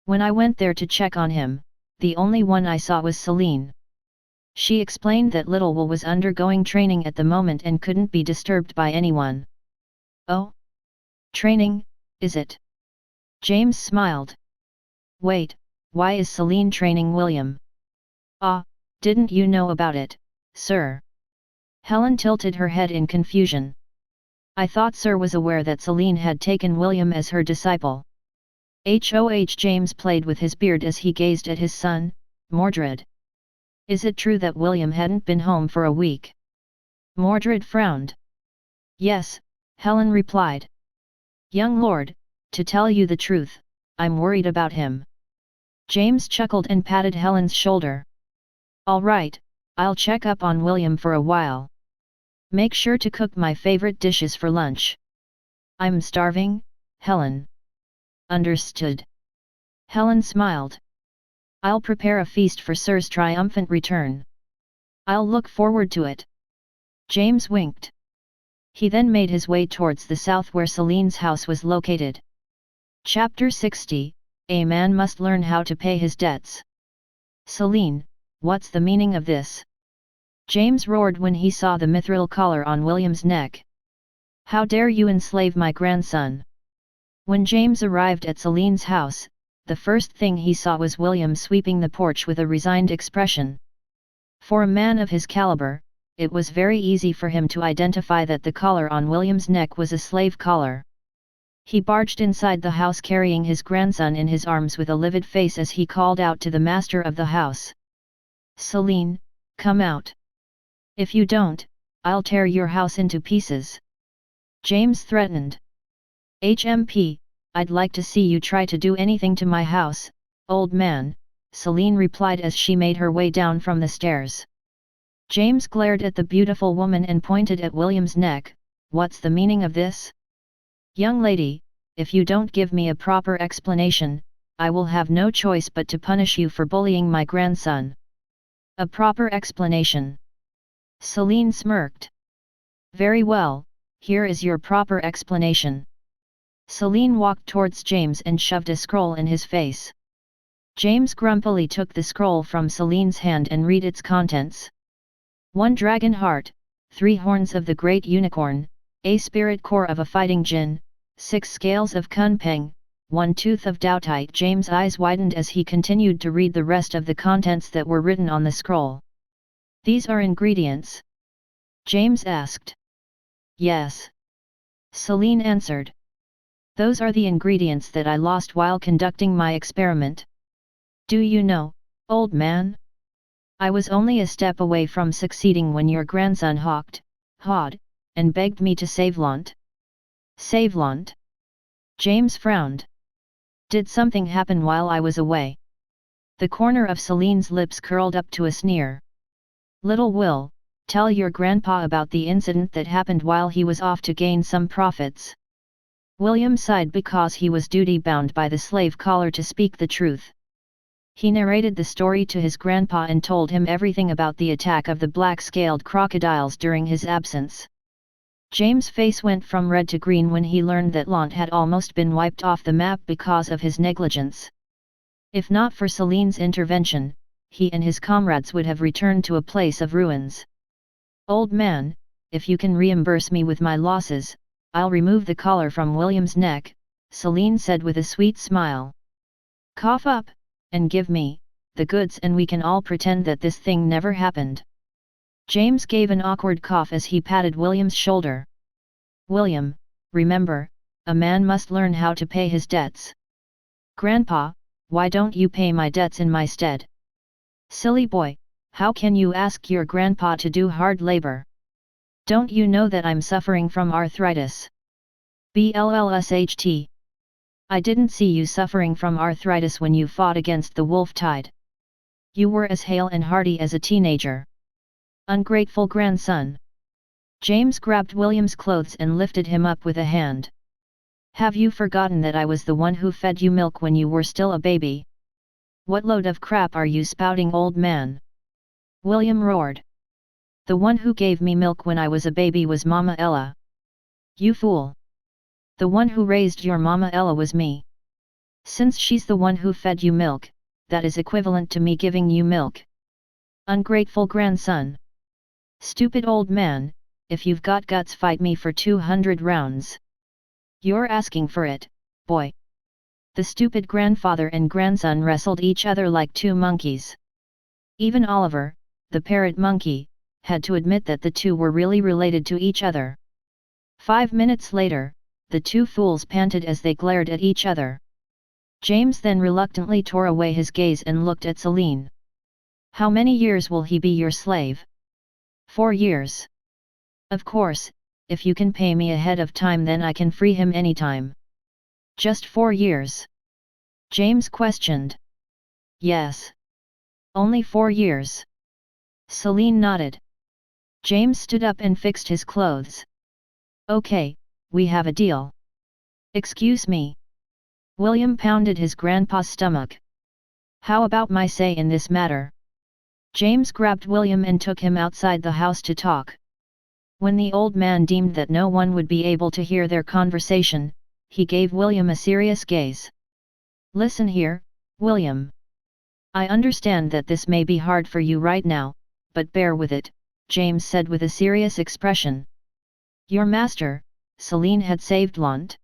When I went there to check on him, the only one I saw was Celine." She explained that Little Will was undergoing training at the moment and couldn't be disturbed by anyone. "Oh? Training, is it?" James smiled. "Wait, why is Celine training William?" "Ah, didn't you know about it, sir?" Helen tilted her head in confusion. "I thought sir was aware that Celine had taken William as her disciple." James played with his beard as he gazed at his son, Mordred. "Is it true that William hadn't been home for a week?" Mordred frowned. "Yes," Helen replied. "Young lord, to tell you the truth, I'm worried about him." James chuckled and patted Helen's shoulder. "All right, I'll check up on William for a while. Make sure to cook my favorite dishes for lunch." "I'm starving, Helen." "Understood." Helen smiled. "I'll prepare a feast for Sir's triumphant return. I'll look forward to it." James winked. He then made his way towards the south where Celine's house was located. Chapter 60, A Man Must Learn How to Pay His Debts. "Celine, what's the meaning of this?" James roared when he saw the mithril collar on William's neck. "How dare you enslave my grandson?" When James arrived at Celine's house, the first thing he saw was William sweeping the porch with a resigned expression. For a man of his caliber, it was very easy for him to identify that the collar on William's neck was a slave collar. He barged inside the house carrying his grandson in his arms with a livid face as he called out to the master of the house. "Celine, come out. If you don't, I'll tear your house into pieces." James threatened. "HMP, I'd like to see you try to do anything to my house, old man," Celine replied as she made her way down from the stairs. James glared at the beautiful woman and pointed at William's neck. "What's the meaning of this?" "Young lady, if you don't give me a proper explanation, I will have no choice but to punish you for bullying my grandson." "A proper explanation?" Celine smirked. "Very well, here is your proper explanation." Celine walked towards James and shoved a scroll in his face. James grumpily took the scroll from Celine's hand and read its contents. 1 dragon heart, 3 horns of the great unicorn, a spirit core of a fighting jinn, 6 scales of Kunpeng, 1 tooth of Daotite. James' eyes widened as he continued to read the rest of the contents that were written on the scroll. "These are ingredients?" James asked. "Yes." Celine answered. "Those are the ingredients that I lost while conducting my experiment. Do you know, old man? I was only a step away from succeeding when your grandson hawed, and begged me to save Launt." "Save Launt?" James frowned. "Did something happen while I was away?" The corner of Celine's lips curled up to a sneer. "Little Will, tell your grandpa about the incident that happened while he was off to gain some profits." William sighed because he was duty-bound by the slave collar to speak the truth. He narrated the story to his grandpa and told him everything about the attack of the black-scaled crocodiles during his absence. James' face went from red to green when he learned that Launt had almost been wiped off the map because of his negligence. If not for Celine's intervention, he and his comrades would have returned to a place of ruins. "Old man, if you can reimburse me with my losses, I'll remove the collar from William's neck," Celine said with a sweet smile. "Cough up, and give me the goods and we can all pretend that this thing never happened." James gave an awkward cough as he patted William's shoulder. "William, remember, a man must learn how to pay his debts. Grandpa, why don't you pay my debts in my stead? Silly boy, how can you ask your grandpa to do hard labor? Don't you know that I'm suffering from arthritis? Blsht. I didn't see you suffering from arthritis when you fought against the wolf tide. You were as hale and hearty as a teenager. Ungrateful grandson. James grabbed William's clothes and lifted him up with a hand. Have you forgotten that I was the one who fed you milk when you were still a baby? What load of crap are you spouting, old man? William roared. The one who gave me milk when I was a baby was Mama Ella. You fool! The one who raised your Mama Ella was me. Since she's the one who fed you milk, that is equivalent to me giving you milk. Ungrateful grandson. Stupid old man, if you've got guts, fight me for 200 rounds. You're asking for it, boy. The stupid grandfather and grandson wrestled each other like two monkeys. Even Oliver, the parrot monkey, had to admit that the two were really related to each other. 5 minutes later, the two fools panted as they glared at each other. James then reluctantly tore away his gaze and looked at Celine. How many years will he be your slave? 4 years. Of course, if you can pay me ahead of time, then I can free him anytime. Just 4 years? James questioned. Yes. Only 4 years. Celine nodded. James stood up and fixed his clothes. Okay, we have a deal. Excuse me. William pounded his grandpa's stomach. How about my say in this matter? James grabbed William and took him outside the house to talk. When the old man deemed that no one would be able to hear their conversation, he gave William a serious gaze. Listen here, William. I understand that this may be hard for you right now, but bear with it, James said with a serious expression. Your master, Celine, had saved Lant.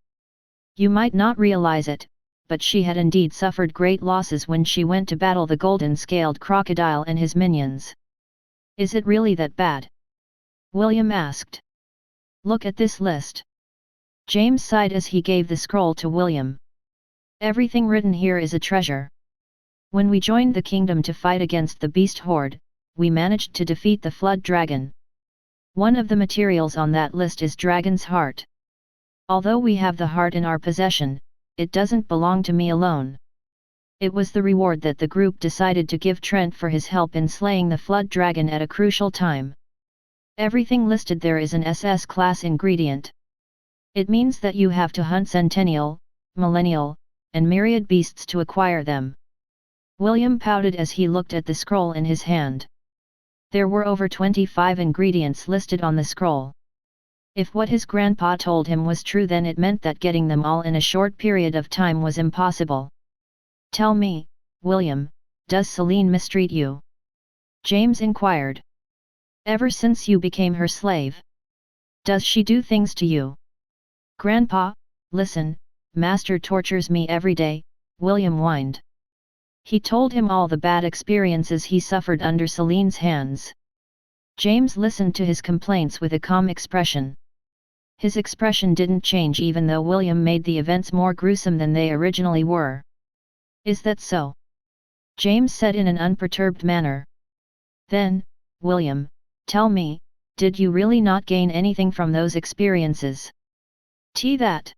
You might not realize it, but she had indeed suffered great losses when she went to battle the golden-scaled crocodile and his minions. Is it really that bad? William asked. Look at this list. James sighed as he gave the scroll to William. Everything written here is a treasure. When we joined the kingdom to fight against the beast horde, we managed to defeat the flood dragon. One of the materials on that list is dragon's heart. Although we have the heart in our possession, it doesn't belong to me alone. It was the reward that the group decided to give Trent for his help in slaying the flood dragon at a crucial time. Everything listed there is an SS class ingredient. It means that you have to hunt Centennial, Millennial, and Myriad beasts to acquire them. William pouted as he looked at the scroll in his hand. There were over 25 ingredients listed on the scroll. If what his grandpa told him was true, then it meant that getting them all in a short period of time was impossible. Tell me, William, does Celine mistreat you? James inquired. Ever since you became her slave? Does she do things to you? Grandpa, listen, Master tortures me every day, William whined. He told him all the bad experiences he suffered under Celine's hands. James listened to his complaints with a calm expression. His expression didn't change even though William made the events more gruesome than they originally were. Is that so? James said in an unperturbed manner. Then, William, tell me, did you really not gain anything from those experiences? That.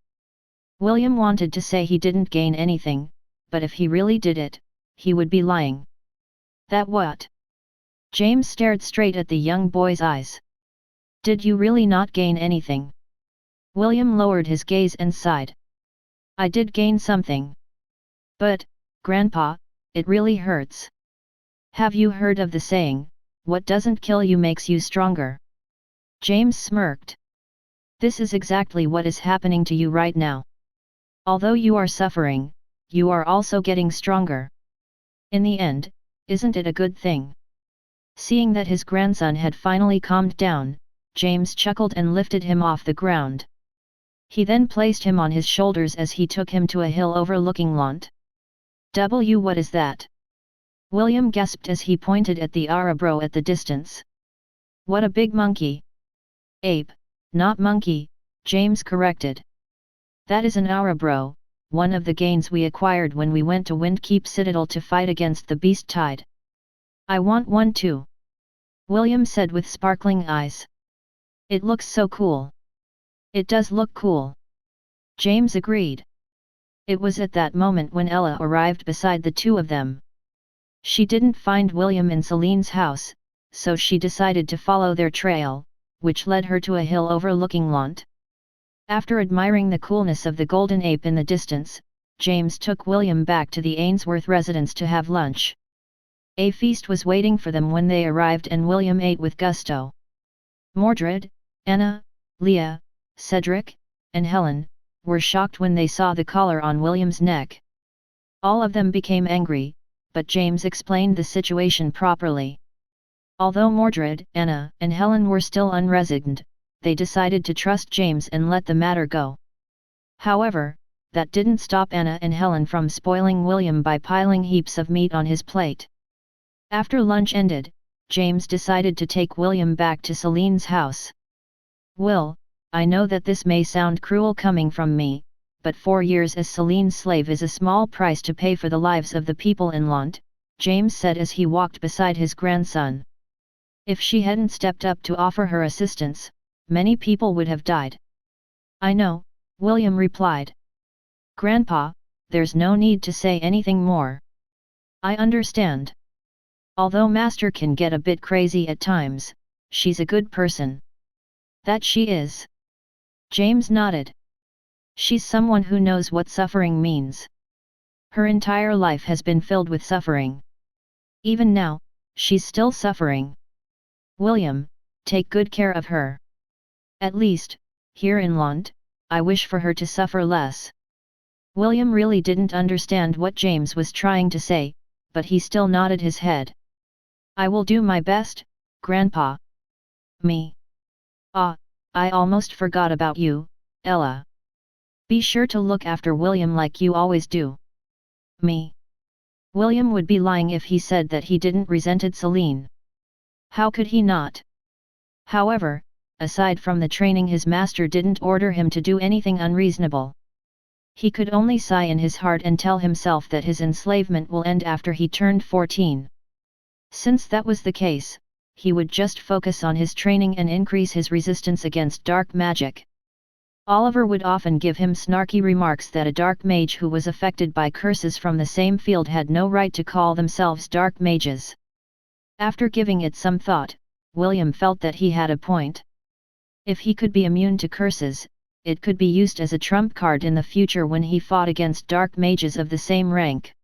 William wanted to say he didn't gain anything, but if he really did it, he would be lying. That what? James stared straight at the young boy's eyes. Did you really not gain anything? William lowered his gaze and sighed. I did gain something. But, Grandpa, it really hurts. Have you heard of the saying, what doesn't kill you makes you stronger? James smirked. This is exactly what is happening to you right now. Although you are suffering, you are also getting stronger. In the end, isn't it a good thing? Seeing that his grandson had finally calmed down, James chuckled and lifted him off the ground. He then placed him on his shoulders as he took him to a hill overlooking Lant. What is that? William gasped as he pointed at the Arabro at the distance. What a big monkey! Ape, not monkey, James corrected. That is an aura bro, one of the gains we acquired when we went to Windkeep Citadel to fight against the Beast Tide. I want one too. William said with sparkling eyes. It looks so cool. It does look cool. James agreed. It was at that moment when Ella arrived beside the two of them. She didn't find William in Celine's house, so she decided to follow their trail, which led her to a hill overlooking Launt. After admiring the coolness of the golden ape in the distance, James took William back to the Ainsworth residence to have lunch. A feast was waiting for them when they arrived and William ate with gusto. Mordred, Anna, Leah, Cedric, and Helen were shocked when they saw the collar on William's neck. All of them became angry, but James explained the situation properly. Although Mordred, Anna, and Helen were still unresigned, they decided to trust James and let the matter go. However, that didn't stop Anna and Helen from spoiling William by piling heaps of meat on his plate. After lunch ended, James decided to take William back to Celine's house. Will, I know that this may sound cruel coming from me, but 4 years as Celine's slave is a small price to pay for the lives of the people in Launt, James said as he walked beside his grandson. If she hadn't stepped up to offer her assistance, many people would have died. I know, William replied. Grandpa, there's no need to say anything more. I understand. Although Master can get a bit crazy at times, she's a good person. That she is. James nodded. She's someone who knows what suffering means. Her entire life has been filled with suffering. Even now, she's still suffering. William, take good care of her. At least, here in Launt, I wish for her to suffer less. William really didn't understand what James was trying to say, but he still nodded his head. I will do my best, Grandpa. Me. Ah, I almost forgot about you, Ella. Be sure to look after William like you always do. Me. William would be lying if he said that he didn't resented Celine. How could he not? However, aside from the training, his master didn't order him to do anything unreasonable. He could only sigh in his heart and tell himself that his enslavement will end after he turned 14. Since that was the case, he would just focus on his training and increase his resistance against dark magic. Oliver would often give him snarky remarks that a dark mage who was affected by curses from the same field had no right to call themselves dark mages. After giving it some thought, William felt that he had a point. If he could be immune to curses, it could be used as a trump card in the future when he fought against dark mages of the same rank.